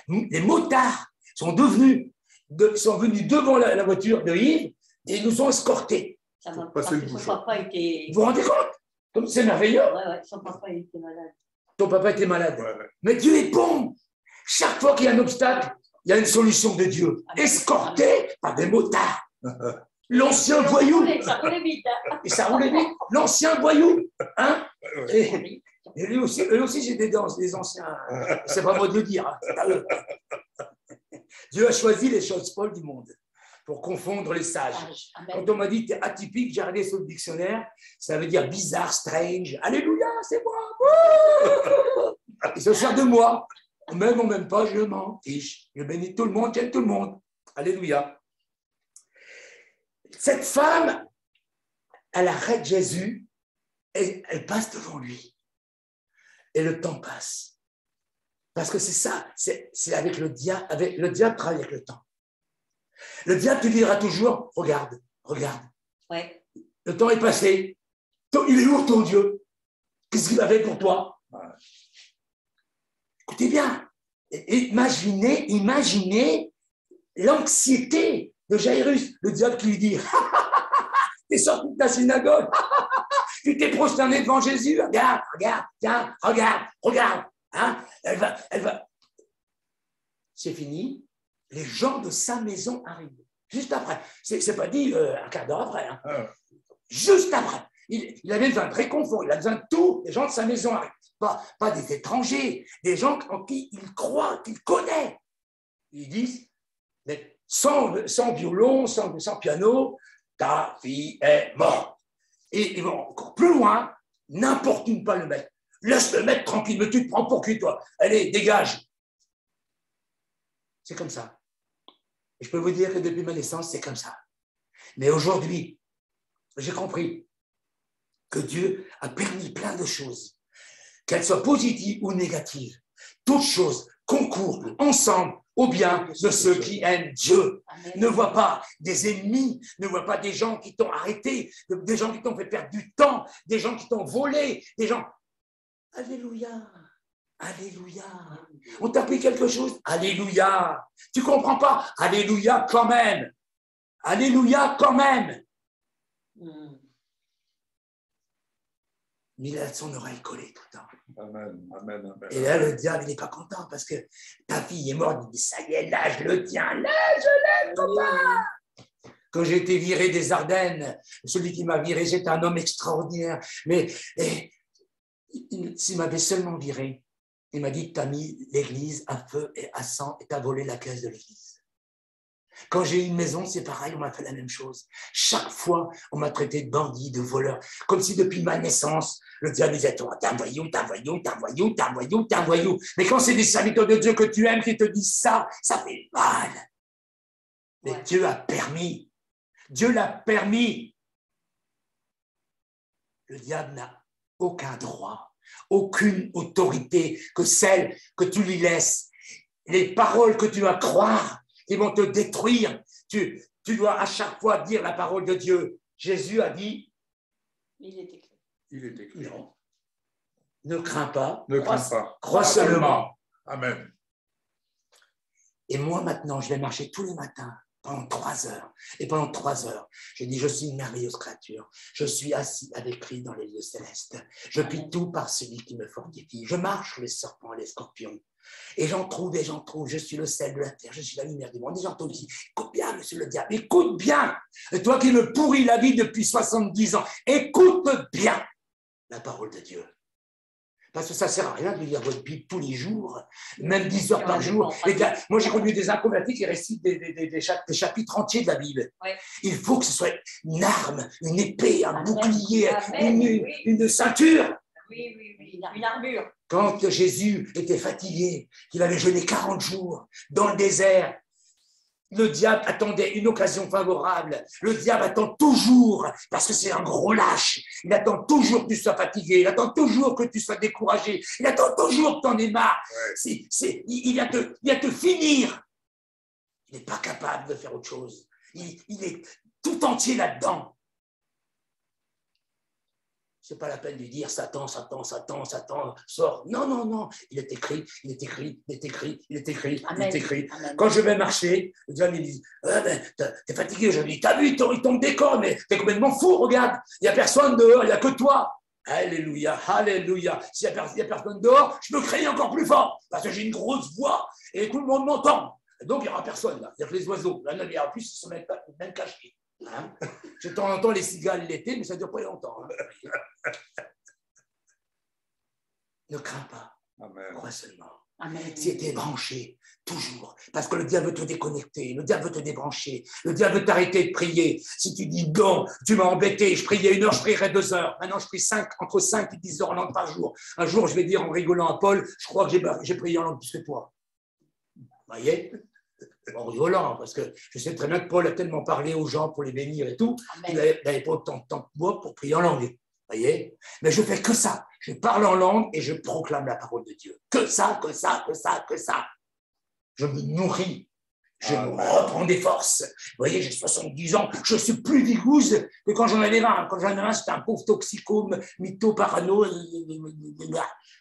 Speaker 3: les motards sont venus devant la voiture de Yves et ils nous ont escortés.
Speaker 4: Ça va
Speaker 2: Passer
Speaker 4: pas.
Speaker 2: le
Speaker 4: Son
Speaker 2: bouchon.
Speaker 4: papa était.
Speaker 3: Vous vous rendez compte? Comme c'est merveilleux.
Speaker 4: Ouais, son papa il était malade.
Speaker 3: Ton papa était malade.
Speaker 2: Ouais.
Speaker 3: Mais Dieu est bon. Chaque fois qu'il y a un obstacle, il y a une solution de Dieu. Escorté par des motards. L'ancien voyou.
Speaker 4: Ça roulait vite. Hein.
Speaker 3: Et ça roulait vite. L'ancien voyou. Hein? Et lui aussi, eux aussi, j'ai des anciens. C'est pas moi de le dire. Hein. C'est à eux. Dieu a choisi les choses folles du monde pour confondre les sages.
Speaker 4: Amen.
Speaker 3: Quand on m'a dit tu es atypique, j'ai regardé sur le dictionnaire, ça veut dire bizarre, strange. Alléluia, c'est moi. Il se sert de moi. On m'aime pas, je m'en fiche. Je bénis tout le monde, j'aime tout le monde. Alléluia. Cette femme, elle arrête Jésus et elle passe devant lui. Et le temps passe. Parce que c'est ça, c'est avec le diable. Le diable travaille avec le temps. Le diable te dira toujours, regarde.
Speaker 4: Ouais.
Speaker 3: Le temps est passé. Il est où ton Dieu? Qu'est-ce qu'il avait pour toi? Écoutez bien. Imaginez l'anxiété de Jairus. Le diable qui lui dit, t'es sorti de ta synagogue. Tu t'es prosterné devant Jésus. Regarde. Tiens, regarde. Hein? Elle va. C'est fini. Les gens de sa maison arrivent. Juste après. C'est pas dit un quart d'heure après. Hein. Juste après. Il avait besoin de réconfort. Il a besoin de tout. Les gens de sa maison arrivent. Pas des étrangers. Des gens en qui il croit, qu'il connaît. Ils disent, mais sans violon, sans piano, ta fille est morte. Et ils vont encore plus loin, n'importune pas le mettre. Laisse le mettre tranquille, mais tu te prends pour qui, toi? Allez, dégage. C'est comme ça. Et je peux vous dire que depuis ma naissance, c'est comme ça. Mais aujourd'hui, j'ai compris que Dieu a permis plein de choses, qu'elles soient positives ou négatives. Toutes choses concourent ensemble au bien de ceux qui aiment Dieu.
Speaker 4: Amen.
Speaker 3: Ne vois pas des ennemis, ne vois pas des gens qui t'ont arrêté, des gens qui t'ont fait perdre du temps, des gens qui t'ont volé, des gens... Alléluia, alléluia. On t'a pris quelque chose? Alléluia. Tu ne comprends pas? Alléluia quand même. Alléluia quand même. Mais il a son oreille collée tout le temps.
Speaker 2: Amen, amen, amen.
Speaker 3: Et là, le diable, il n'est pas content parce que ta fille est morte. Il dit, ça y est, là, je le tiens. Là, je l'aime, papa. Quand j'ai été viré des Ardennes, celui qui m'a viré, c'était un homme extraordinaire. Mais s'il m'avait seulement viré, il m'a dit, tu as mis l'église à feu et à sang et tu as volé la caisse de l'église. Quand j'ai eu une maison, c'est pareil, on m'a fait la même chose. Chaque fois, on m'a traité de bandit, de voleur, comme si depuis ma naissance, le diable disait, toi, t'es un voyou, t'es un voyou, t'es un voyou, t'es un voyou, t'es un voyou. Mais quand c'est des serviteurs de Dieu que tu aimes qui te disent ça, ça fait mal. Mais ouais. Dieu a permis. Dieu l'a permis. Le diable n'a aucun droit, aucune autorité que celle que tu lui laisses. Les paroles que tu vas croire, ils vont te détruire. Tu dois à chaque fois dire la parole de Dieu. Jésus a dit...
Speaker 4: Il est écrit.
Speaker 2: Il est écrit.
Speaker 3: Non. Ne crains pas.
Speaker 2: Ne crains pas.
Speaker 3: Crois seulement.
Speaker 2: Amen.
Speaker 3: Et moi, maintenant, je vais marcher tous les matins pendant 3 heures. Et pendant 3 heures, je dis, je suis une merveilleuse créature. Je suis assis avec Christ dans les lieux célestes. Je puis tout par celui qui me fortifie. Je marche sur les serpents et les scorpions. Et j'en trouve, je suis le sel de la terre, je suis la lumière du monde. Et j'entends dire, écoute bien, monsieur le diable, écoute bien. Et toi qui me pourris la vie depuis 70 ans, écoute bien la parole de Dieu. Parce que ça ne sert à rien de lire votre Bible tous les jours, même 10 heures par jour. Moi, j'ai connu des inconvertis qui récitent des chapitres entiers de la Bible. Ouais. Il faut que ce soit une arme, une épée, un bouclier, une ceinture.
Speaker 4: Oui, une armure.
Speaker 3: Quand Jésus était fatigué, qu'il avait jeûné 40 jours dans le désert, le diable attendait une occasion favorable. Le diable attend toujours, parce que c'est un gros lâche, il attend toujours que tu sois fatigué, il attend toujours que tu sois découragé, il attend toujours que tu en aies marre. Ouais. Il vient te finir. Il n'est pas capable de faire autre chose. Il est tout entier là-dedans. Ce n'est pas la peine de lui dire Satan, Satan, Satan, Satan, sors. Non. Il est écrit. Amen. Quand je vais marcher, le diable me dit t'es fatigué. Je lui dis t'as vu, il tombe des cordes, mais t'es complètement fou, regarde. Il n'y a personne dehors, il n'y a que toi. Alléluia, alléluia. S'il n'y a personne dehors, je me crie encore plus fort parce que j'ai une grosse voix et tout le monde m'entend. Donc il n'y aura personne là. Il n'y a que les oiseaux. Là, en plus, ils sont même cachés. Hein? Je t'entends les cigales l'été, mais ça ne dure pas longtemps. Hein? Ne crains pas, Amen. Crois seulement. Amen. Si tu es branché, toujours, parce que le diable veut te déconnecter, le diable veut te débrancher, le diable veut t'arrêter de prier. Si tu dis non, tu m'as embêté, je priais 1 heure, je prierai 2 heures. Maintenant, je prie entre 5 et 10 heures en langue par jour. Un jour, je vais dire en rigolant à Paul, je crois que j'ai prié en langue plus que toi. Vous voyez? En rigolant, parce que je sais très bien que Paul a tellement parlé aux gens pour les bénir et tout, il n'avait pas autant de temps que moi pour prier en langue. Vous voyez? Mais je fais que ça. Je parle en langue et je proclame la parole de Dieu. Que ça. Je me nourris. Je me reprends des forces. Vous voyez, j'ai 70 ans. Je suis plus vigouze que quand j'en avais 20. Quand j'en avais 20, c'était un pauvre toxico, mytho, parano.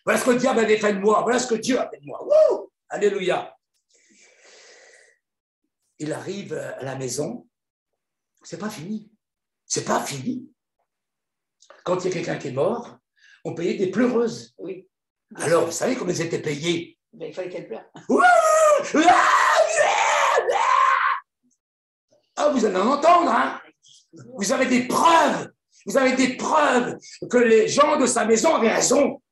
Speaker 3: Voilà ce que le diable avait fait de moi. Voilà ce que Dieu a fait de moi. Wouh! Alléluia. Il arrive à la maison, c'est pas fini. C'est pas fini. Quand il y a quelqu'un qui est mort, on payait des pleureuses. Oui. Alors, vous savez comment elles étaient payées?
Speaker 4: Ben, il fallait qu'elles pleurent.
Speaker 3: Ah, vous allez en entendre, hein? Vous avez des preuves. Vous avez des preuves que les gens de sa maison avaient raison.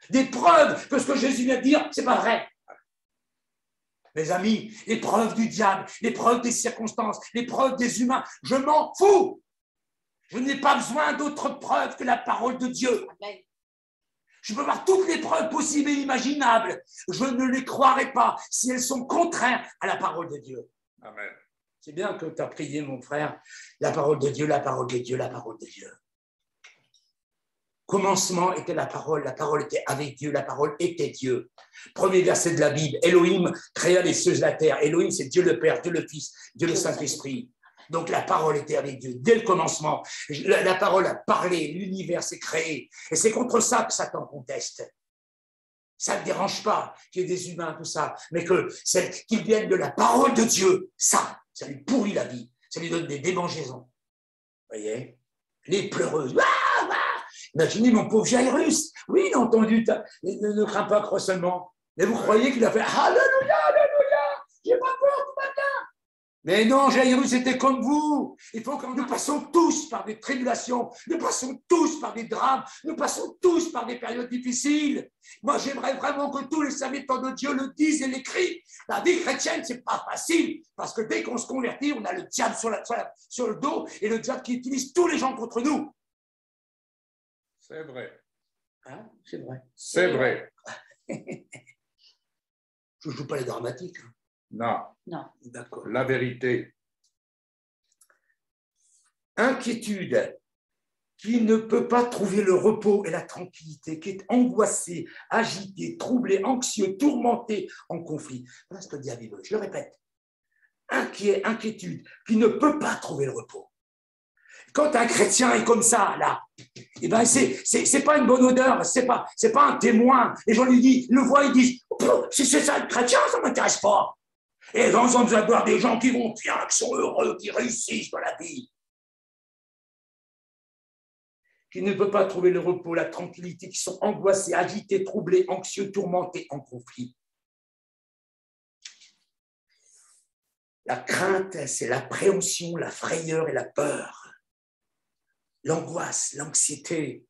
Speaker 3: Des preuves que ce que Jésus vient de dire, c'est pas vrai. Mes amis, l'épreuve du diable, l'épreuve des circonstances, l'épreuve des humains, je m'en fous. Je n'ai pas besoin d'autre preuve que la parole de Dieu.
Speaker 4: Amen.
Speaker 3: Je peux voir toutes les preuves possibles et imaginables. Je ne les croirai pas si elles sont contraires à la parole de Dieu.
Speaker 2: Amen.
Speaker 3: C'est bien que tu as prié, mon frère. La parole de Dieu, la parole de Dieu, la parole de Dieu. Commencement était la parole était avec Dieu, la parole était Dieu. Premier verset de la Bible, Elohim créa les cieux et la terre. Elohim, c'est Dieu le Père, Dieu le Fils, Dieu le Saint-Esprit. Donc la parole était avec Dieu dès le commencement. La parole a parlé, l'univers s'est créé. Et c'est contre ça que Satan conteste. Ça ne dérange pas qu'il y ait des humains, tout ça, mais qu'ils viennent de la parole de Dieu, ça lui pourrit la vie. Ça lui donne des démangeaisons. Vous voyez? Les pleureuses. Ah, ah. Imaginez mon pauvre Jairus. Oui, il a entendu. Ne crains pas, crois seulement. Mais vous croyez qu'il a fait Alléluia, Alléluia, j'ai pas peur tout matin. Mais non, Jairus était comme vous. Il faut que nous passions tous par des tribulations, nous passons tous par des drames, nous passons tous par des périodes difficiles. Moi, j'aimerais vraiment que tous les serviteurs de Dieu le disent et l'écrivent. La vie chrétienne, c'est pas facile, parce que dès qu'on se convertit, on a le diable sur le dos et le diable qui utilise tous les gens contre nous.
Speaker 2: C'est vrai.
Speaker 3: Hein? C'est vrai.
Speaker 2: C'est vrai.
Speaker 3: Je ne joue pas les dramatiques. Hein.
Speaker 2: Non.
Speaker 4: Non.
Speaker 3: D'accord.
Speaker 2: La vérité.
Speaker 3: Inquiétude qui ne peut pas trouver le repos et la tranquillité, qui est angoissé, agité, troublé, anxieux, tourmenté, en conflit. Voilà ce que dit la Bible. Je le répète. Inquiétude qui ne peut pas trouver le repos. Quand un chrétien est comme ça, là, eh ben c'est pas une bonne odeur, c'est pas un témoin. Les gens lui disent, le voient, ils disent, si c'est ça le chrétien, ça ne m'intéresse pas. Et dans on doit voir des gens qui vont bien, qui sont heureux, qui réussissent dans la vie. Qui ne peut pas trouver le repos, la tranquillité, qui sont angoissés, agités, troublés, anxieux, tourmentés, en conflit. La crainte, c'est l'appréhension, la frayeur et la peur. L'angoisse, l'anxiété.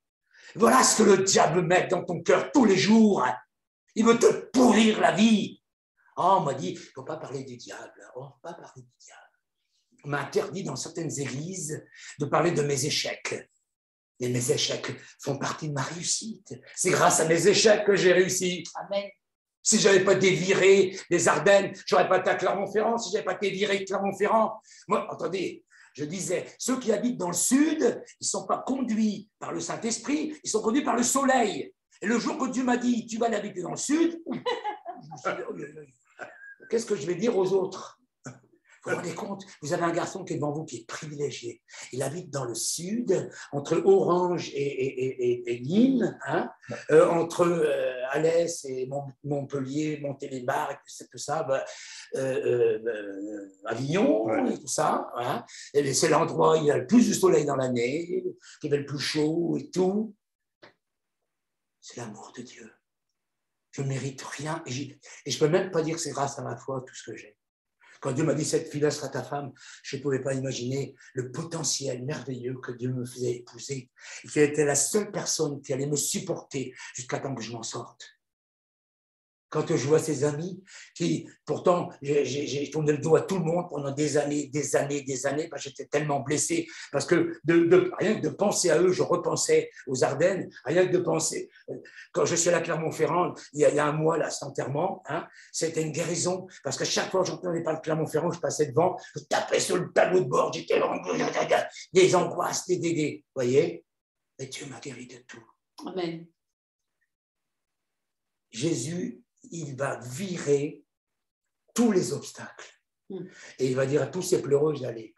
Speaker 3: Voilà ce que le diable met dans ton cœur tous les jours. Il veut te pourrir la vie. Oh, on m'a dit, il ne faut pas parler du diable. Oh, il ne faut pas parler du diable. On m'a interdit dans certaines églises de parler de mes échecs. Et mes échecs font partie de ma réussite. C'est grâce à mes échecs que j'ai réussi.
Speaker 4: Amen.
Speaker 3: Si je n'avais pas été viré des Ardennes, je n'aurais pas été à Clermont-Ferrand. Si je n'avais pas été viré de Clermont-Ferrand. Moi, attendez, je disais, ceux qui habitent dans le sud, ils ne sont pas conduits par le Saint-Esprit, ils sont conduits par le soleil. Et le jour que Dieu m'a dit, tu vas habiter dans le sud, qu'est-ce que je vais dire aux autres? Vous vous rendez compte? Vous avez un garçon qui est devant vous qui est privilégié. Il habite dans le sud, entre Orange et Nîmes, hein, entre Alès et Montpellier, Montélimar et tout ça, Avignon, ouais. Et tout ça. Hein. Et c'est l'endroit où il y a le plus de soleil dans l'année, qui fait le plus chaud et tout. C'est l'amour de Dieu. Je ne mérite rien et je ne peux même pas dire que c'est grâce à ma foi tout ce que j'ai. Quand Dieu m'a dit cette fille-là sera ta femme, je ne pouvais pas imaginer le potentiel merveilleux que Dieu me faisait épouser et qu'elle était la seule personne qui allait me supporter jusqu'à temps que je m'en sorte. Quand je vois ces amis qui, pourtant, j'ai tourné le dos à tout le monde pendant des années, parce que j'étais tellement blessé, parce que rien que de penser à eux, je repensais aux Ardennes, rien que de penser. Quand je suis à la Clermont-Ferrand, il y a un mois, là, cet enterrement, hein, c'était une guérison, parce que chaque fois que j'entendais parler de Clermont-Ferrand, je passais devant, je tapais sur le tableau de bord, j'étais des angoisses, vous voyez, et Dieu m'a guéri de tout.
Speaker 4: Amen.
Speaker 3: Jésus, il va virer tous les obstacles. Et il va dire à tous ces pleureux d'aller.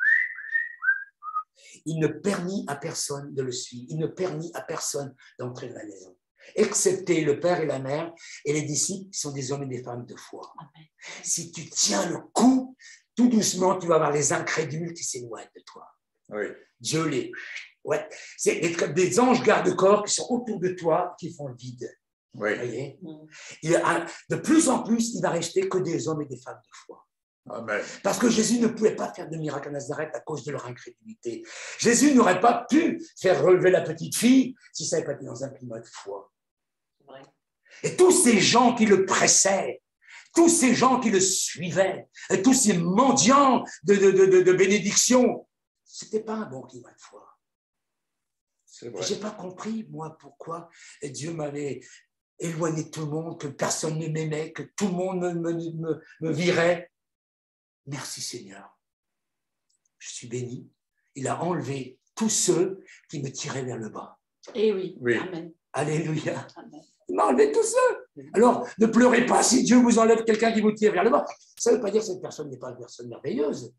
Speaker 3: Il ne permit à personne de le suivre. Il ne permit à personne d'entrer dans la maison. Excepté le père et la mère et les disciples qui sont des hommes et des femmes de foi. Amen. Si tu tiens le coup, tout doucement, tu vas avoir les incrédules qui s'éloignent de toi.
Speaker 2: Oui.
Speaker 3: Dieu les... Ouais. C'est des anges garde-corps qui sont autour de toi qui font le vide.
Speaker 2: Oui.
Speaker 3: Vous voyez? De plus en plus, il va rester que des hommes et des femmes de foi.
Speaker 2: Amen.
Speaker 3: Parce que Jésus ne pouvait pas faire de miracle à Nazareth à cause de leur incrédulité. Jésus n'aurait pas pu faire relever la petite fille si ça n'avait pas été dans un climat de foi.
Speaker 4: C'est vrai.
Speaker 3: Et tous ces gens qui le pressaient, tous ces gens qui le suivaient, et tous ces mendiants de bénédiction, ce n'était pas un bon climat de foi. Je n'ai pas compris, moi, pourquoi Dieu m'avait éloigné de tout le monde, que personne ne m'aimait, que tout le monde me virait. Merci Seigneur. Je suis béni. Il a enlevé tous ceux qui me tiraient vers le bas.
Speaker 4: Et oui.
Speaker 3: Amen. Alléluia.
Speaker 4: Amen.
Speaker 3: Il m'a enlevé tous ceux. Alors, ne pleurez pas si Dieu vous enlève quelqu'un qui vous tire vers le bas. Ça ne veut pas dire que cette personne n'est pas une personne merveilleuse.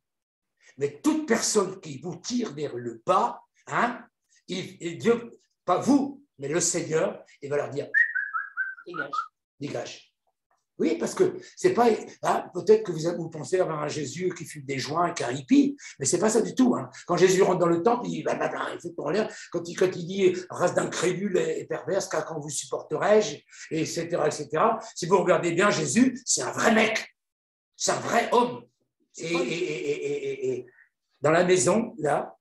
Speaker 3: Mais toute personne qui vous tire vers le bas, hein, et Dieu, pas vous, mais le Seigneur, il va leur dire
Speaker 4: Dégage.
Speaker 3: Dégage. Oui, parce que c'est pas. Hein, peut-être que vous pensez avoir un Jésus qui fume des joints, qui est un hippie, mais c'est pas ça du tout. Hein. Quand Jésus rentre dans le temple, il fait pour l'air. Quand il dit race d'incrédules et perverse, quand vous supporterai-je, etc., etc. Si vous regardez bien Jésus, c'est un vrai mec, c'est un vrai homme. Et dans la maison, là,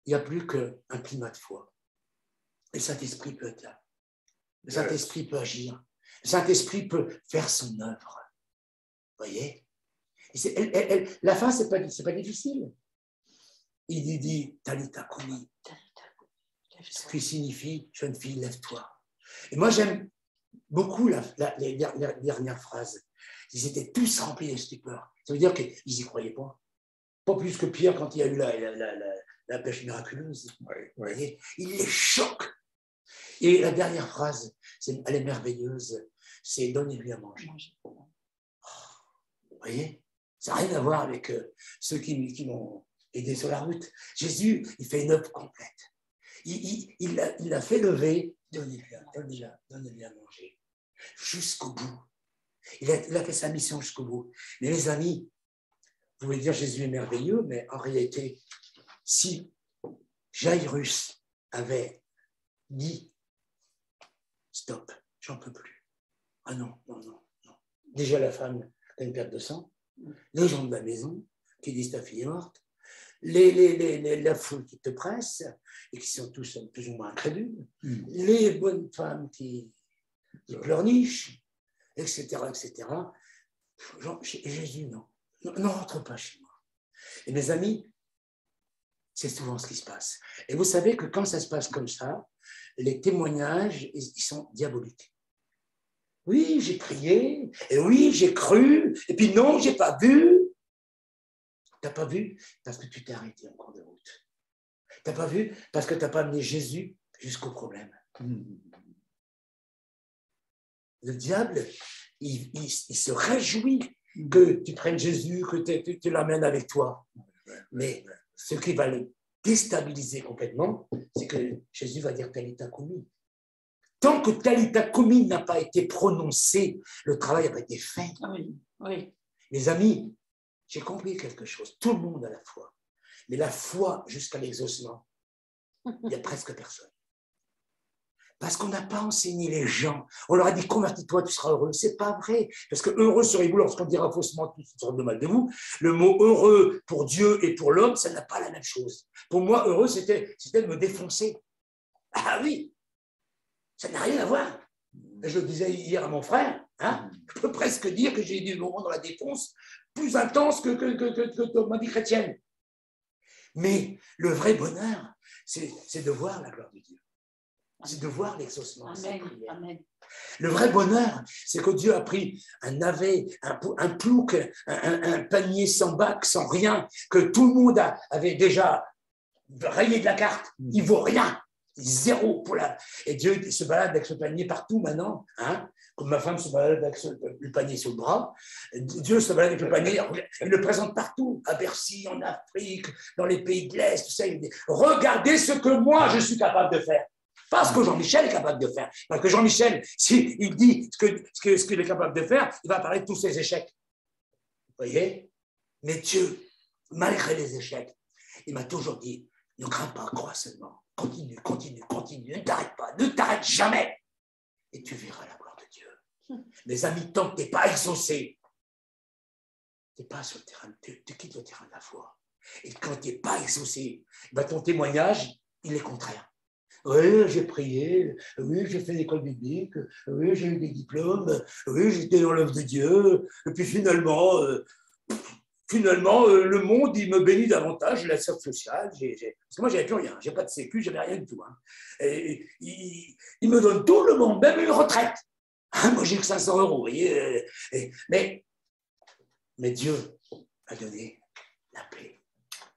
Speaker 3: il n'y a plus qu'un climat de foi. Le Saint-Esprit peut être là. Le Saint-Esprit peut agir. Le Saint-Esprit peut faire son œuvre. Vous voyez? La fin, ce n'est pas difficile. Il dit Talita Kumi, ce qui signifie jeune fille, lève-toi. Et moi, j'aime beaucoup les dernières phrases. Ils étaient tous remplis de stupeur. Ça veut dire qu'ils n'y croyaient pas. Pas plus que Pierre quand il y a eu la pêche miraculeuse. Oui. Il les choque. Et la dernière phrase, elle est merveilleuse, c'est « donnez-lui à manger ». Vous voyez, ça n'a rien à voir avec ceux qui m'ont aidé sur la route. Jésus, il fait une œuvre complète. Il l'a fait lever, donnez-lui à manger, jusqu'au bout. Il a fait sa mission jusqu'au bout. Mais les amis, vous pouvez dire Jésus est merveilleux, mais en réalité, si Jairus avait dit stop, j'en peux plus. Ah non. Déjà la femme a une perte de sang, les gens de la maison qui disent ta fille est morte, la foule qui te presse et qui sont tous plus ou moins incrédules, les bonnes femmes qui pleurnichent, etc. Jésus, non, rentre pas chez moi. Et mes amis, c'est souvent ce qui se passe. Et vous savez que quand ça se passe comme ça, les témoignages, ils sont diaboliques. Oui, j'ai prié, et oui, j'ai cru, et puis non, j'ai pas vu. T'as pas vu parce que tu t'es arrêté en cours de route. T'as pas vu parce que t'as pas amené Jésus jusqu'au problème. Le diable, il se réjouit que tu prennes Jésus, que tu l'amènes avec toi. Mais ce qui va le déstabiliser complètement, c'est que Jésus va dire Talita Kumi. Tant que Talita Kumi n'a pas été prononcé, le travail n'a pas été fait.
Speaker 4: Oui.
Speaker 3: Les amis, j'ai compris quelque chose. Tout le monde a la foi. Mais la foi jusqu'à l'exaucement, il n'y a presque personne. Parce qu'on n'a pas enseigné les gens. On leur a dit convertis-toi, tu seras heureux. C'est pas vrai. Parce que heureux serez-vous lorsqu'on dira faussement toutes sortes de mal de vous. Le mot heureux pour Dieu et pour l'homme, ça n'a pas la même chose. Pour moi, heureux, c'était de me défoncer. Ah oui, ça n'a rien à voir. Je le disais hier à mon frère, hein, je peux presque dire que j'ai eu des moments dans la défonce plus intenses que dans ma vie chrétienne. Mais le vrai bonheur, c'est de voir la gloire de Dieu. C'est de voir l'exaucement de sa prière.
Speaker 4: Amen.
Speaker 3: Le vrai bonheur, c'est que Dieu a pris un navet, un plouc, un panier sans bac, sans rien, que tout le monde avait déjà rayé de la carte. Il ne vaut rien. Zéro pour la... Et Dieu se balade avec ce panier partout maintenant, hein, comme ma femme se balade avec le panier sur le bras. Dieu se balade avec le panier, il le présente partout, à Bercy, en Afrique, dans les pays de l'Est, tout ça. Il dit, regardez ce que moi je suis capable de faire. Pas ce que Jean-Michel est capable de faire. Parce que Jean-Michel, s'il dit ce qu'il est capable de faire, il va parler de tous ses échecs. Vous voyez? Mais Dieu, malgré les échecs, il m'a toujours dit, ne crains pas, crois seulement. Continue, ne t'arrête pas, ne t'arrête jamais. Et tu verras la gloire de Dieu. Mes amis, tant que tu n'es pas exaucé, tu n'es pas sur le terrain, tu quittes le terrain de la foi. Et quand tu n'es pas exaucé, ton témoignage, il est contraire. Oui, j'ai prié, oui, j'ai fait l'école biblique, oui, j'ai eu des diplômes, oui, j'étais dans l'œuvre de Dieu. Et puis finalement, le monde, il me bénit davantage, la sorte sociale. Parce que moi, j'avais plus rien, j'ai pas de sécu, j'avais rien du tout. Hein. Et, il me donne tout le monde, même une retraite. Moi, j'ai que 500 €, vous voyez. Mais Dieu a donné la paix.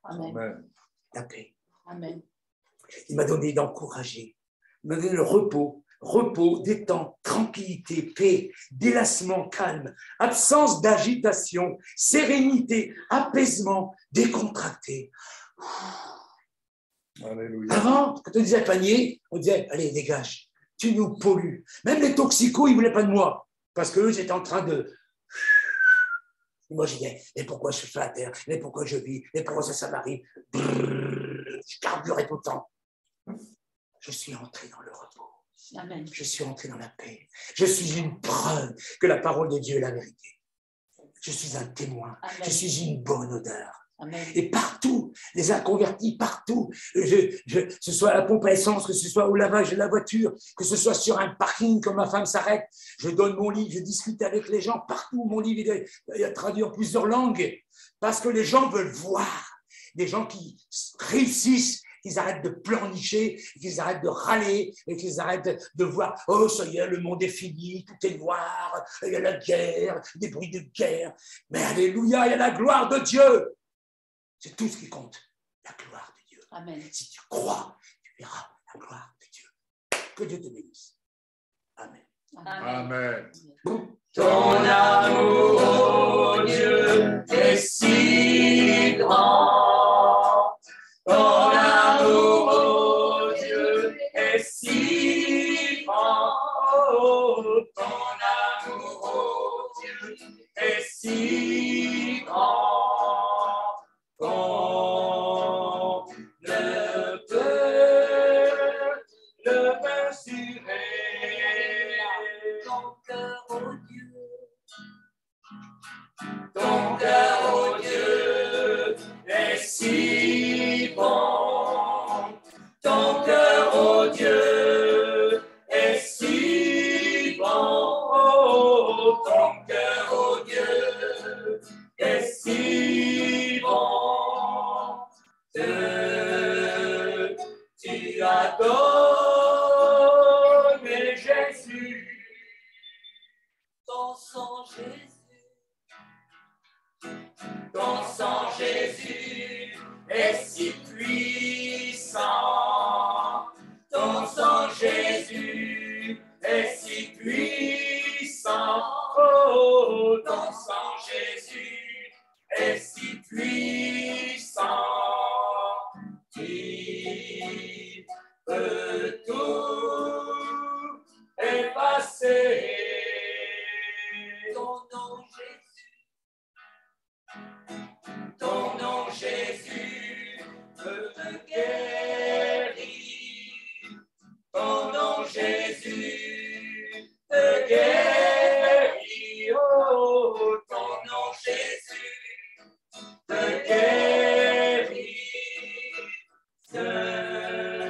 Speaker 4: Amen.
Speaker 3: La paix.
Speaker 4: Amen.
Speaker 3: Il m'a donné d'encourager. Il m'a donné le repos, détente, tranquillité, paix, délassement, calme, absence d'agitation, sérénité, apaisement, décontracté.
Speaker 2: Alléluia.
Speaker 3: Avant, quand on disait panier, on disait, allez, dégage, tu nous pollues. Même les toxicos, ils ne voulaient pas de moi, parce qu'eux, j'étais en train de... Moi, je disais, mais pourquoi je suis à la terre? Mais pourquoi je vis? Mais pourquoi ça m'arrive? Je carburais tout le temps. Je suis entré dans le repos.
Speaker 4: Amen.
Speaker 3: Je suis entré dans la paix. Je suis une preuve que la parole de Dieu est la vérité. Je suis un témoin.
Speaker 4: Amen.
Speaker 3: Je suis une bonne odeur.
Speaker 4: Amen.
Speaker 3: Et partout, les inconvertis, partout, que ce soit à la pompe à essence, que ce soit au lavage de la voiture, que ce soit sur un parking quand ma femme s'arrête, je donne mon livre, je discute avec les gens partout. Mon livre est traduit en plusieurs langues parce que les gens veulent voir des gens qui réussissent, qu'ils arrêtent de pleurnicher, qu'ils arrêtent de râler, et qu'ils arrêtent de voir « Oh, ça y est, le monde est fini, tout est noir, il y a la guerre, des bruits de guerre. » Mais alléluia, il y a la gloire de Dieu. C'est tout ce qui compte, la gloire de Dieu.
Speaker 4: Amen.
Speaker 3: Si tu crois, tu verras la gloire de Dieu. Que Dieu te bénisse. Amen.
Speaker 2: Amen.
Speaker 1: Ton amour, oh Dieu, est si grand. Ton amour, oh Dieu, est si grand. Oh, ton amour, oh Dieu, est si grand qu'on ne peut le mesurer. Ton cœur, oh Dieu, ton cœur, oh Dieu, est si bon. Ton cœur, oh Dieu, est si bon. Oh, ton cœur, oh Dieu, est si bon. Tu as donné Jésus, ton sang Jésus, ton sang Jésus est si puissant, ton sang Jésus est si puissant, oh, ton sang Jésus est si puissant, qui peut tout effacer. Ton nom Jésus, ton nom Jésus peut te guérir. Ton nom Jésus te guérit. Oh, ton nom Jésus te guérit.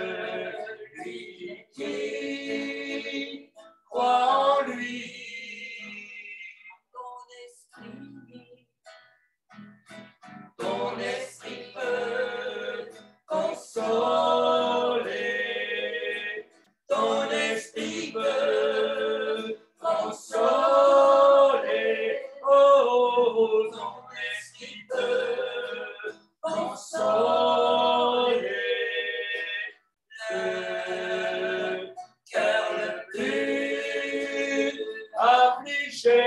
Speaker 1: Celui qui croit en lui. Ton esprit peut consoler. Ton esprit peut consoler. Oh, ton esprit peut consoler. Le cœur le plus affligé.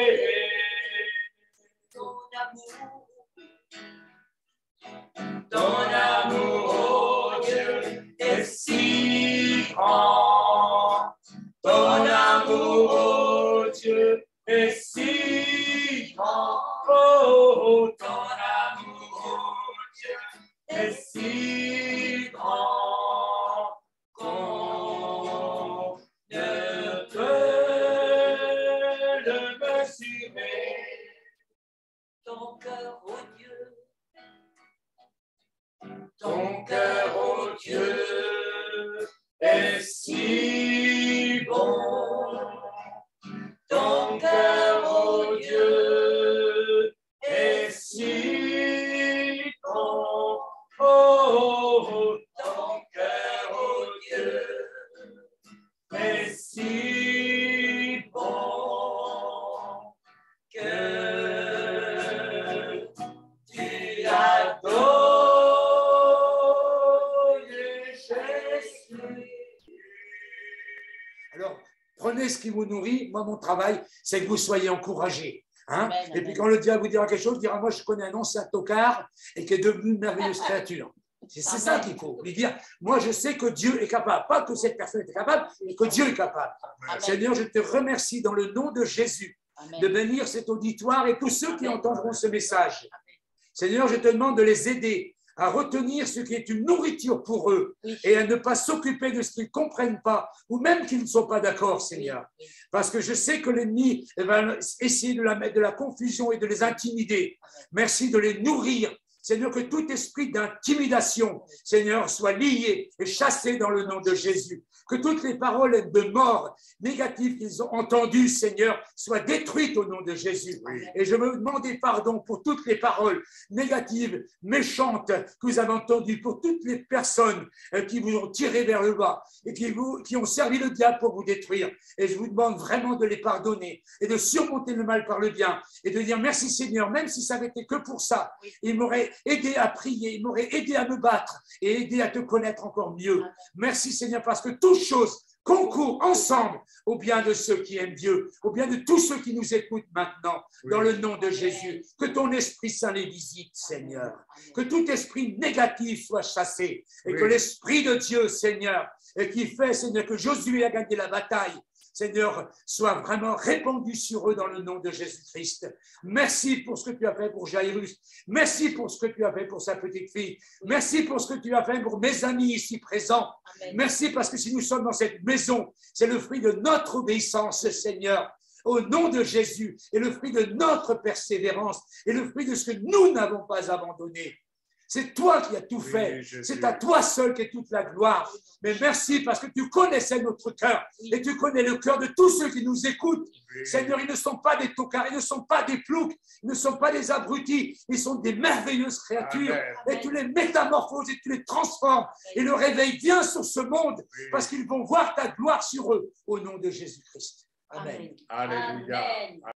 Speaker 1: Ton amour, oh Dieu, est si grand. Ton amour, oh Dieu, est si grand. Oh, ton amour, oh Dieu, est si grand qu'on ne peut le mesurer. Ton cœur, oh Dieu, ton cœur, oh Dieu, est
Speaker 3: savez ce qui vous nourrit? Moi, mon travail, c'est que vous soyez encouragés. Hein?
Speaker 4: Amen,
Speaker 3: Et puis
Speaker 4: amen.
Speaker 3: quand le diable vous dira quelque chose, il dira, moi, je connais un ancien tocard et qui est devenu une merveilleuse créature. C'est ça qu'il faut lui dire. Moi, je sais que Dieu est capable. Pas que cette personne est capable, mais que Dieu est capable.
Speaker 4: Amen.
Speaker 3: Seigneur, je te remercie dans le nom de Jésus
Speaker 4: Amen.
Speaker 3: de bénir cet auditoire et tous ceux qui
Speaker 4: Amen.
Speaker 3: entendront ce message. Seigneur, je te demande de les aider à retenir ce qui est une nourriture pour eux
Speaker 4: Oui.
Speaker 3: et à ne pas s'occuper de ce qu'ils ne comprennent pas ou même qu'ils ne sont pas d'accord, Seigneur.
Speaker 4: Oui.
Speaker 3: Parce que je sais que l'ennemi va essayer de la mettre de la confusion et de les intimider.
Speaker 4: Amen.
Speaker 3: Merci de les nourrir. Seigneur, que tout esprit d'intimidation, Seigneur, soit lié et chassé dans le nom de Jésus. Que toutes les paroles de mort négatives qu'ils ont entendues, Seigneur, soient détruites au nom de Jésus.
Speaker 4: Oui.
Speaker 3: Et je me demandais pardon pour toutes les paroles négatives, méchantes que vous avez entendues, pour toutes les personnes qui vous ont tiré vers le bas et qui ont servi le diable pour vous détruire. Et je vous demande vraiment de les pardonner et de surmonter le mal par le bien et de dire merci Seigneur, même si ça n'avait été que pour ça, il m'aurait aidé à prier, il m'aurait aidé à me battre et aidé à te connaître encore mieux. Merci Seigneur, parce que toutes choses concourent ensemble au bien de ceux qui aiment Dieu, au bien de tous ceux qui nous écoutent maintenant, dans le nom de Jésus. Que ton Esprit Saint les visite, Seigneur. Que tout esprit négatif soit chassé et que l'Esprit de Dieu, Seigneur, qui fait, Seigneur, que Josué a gagné la bataille, Seigneur, soit vraiment répandu sur eux dans le nom de Jésus-Christ. Merci pour ce que tu as fait pour Jairus. Merci pour ce que tu as fait pour sa petite fille. Merci pour ce que tu as fait pour mes amis ici présents.
Speaker 4: Amen.
Speaker 3: Merci parce que si nous sommes dans cette maison, c'est le fruit de notre obéissance, Seigneur. Au nom de Jésus, et le fruit de notre persévérance, et le fruit de ce que nous n'avons pas abandonné. C'est toi qui as tout fait. C'est à toi seul qu'est toute la gloire. Mais merci parce que tu connaissais notre cœur et tu connais le cœur de tous ceux qui nous écoutent. Seigneur, ils ne sont pas des tocards, ils ne sont pas des ploucs, ils ne sont pas des abrutis, ils sont des merveilleuses créatures.
Speaker 4: Amen.
Speaker 3: Et tu les métamorphoses et tu les transformes. Et le réveil vient sur ce monde parce qu'ils vont voir ta gloire sur eux. Au nom de Jésus-Christ. Amen.
Speaker 4: Amen.
Speaker 2: Alléluia.
Speaker 4: Amen.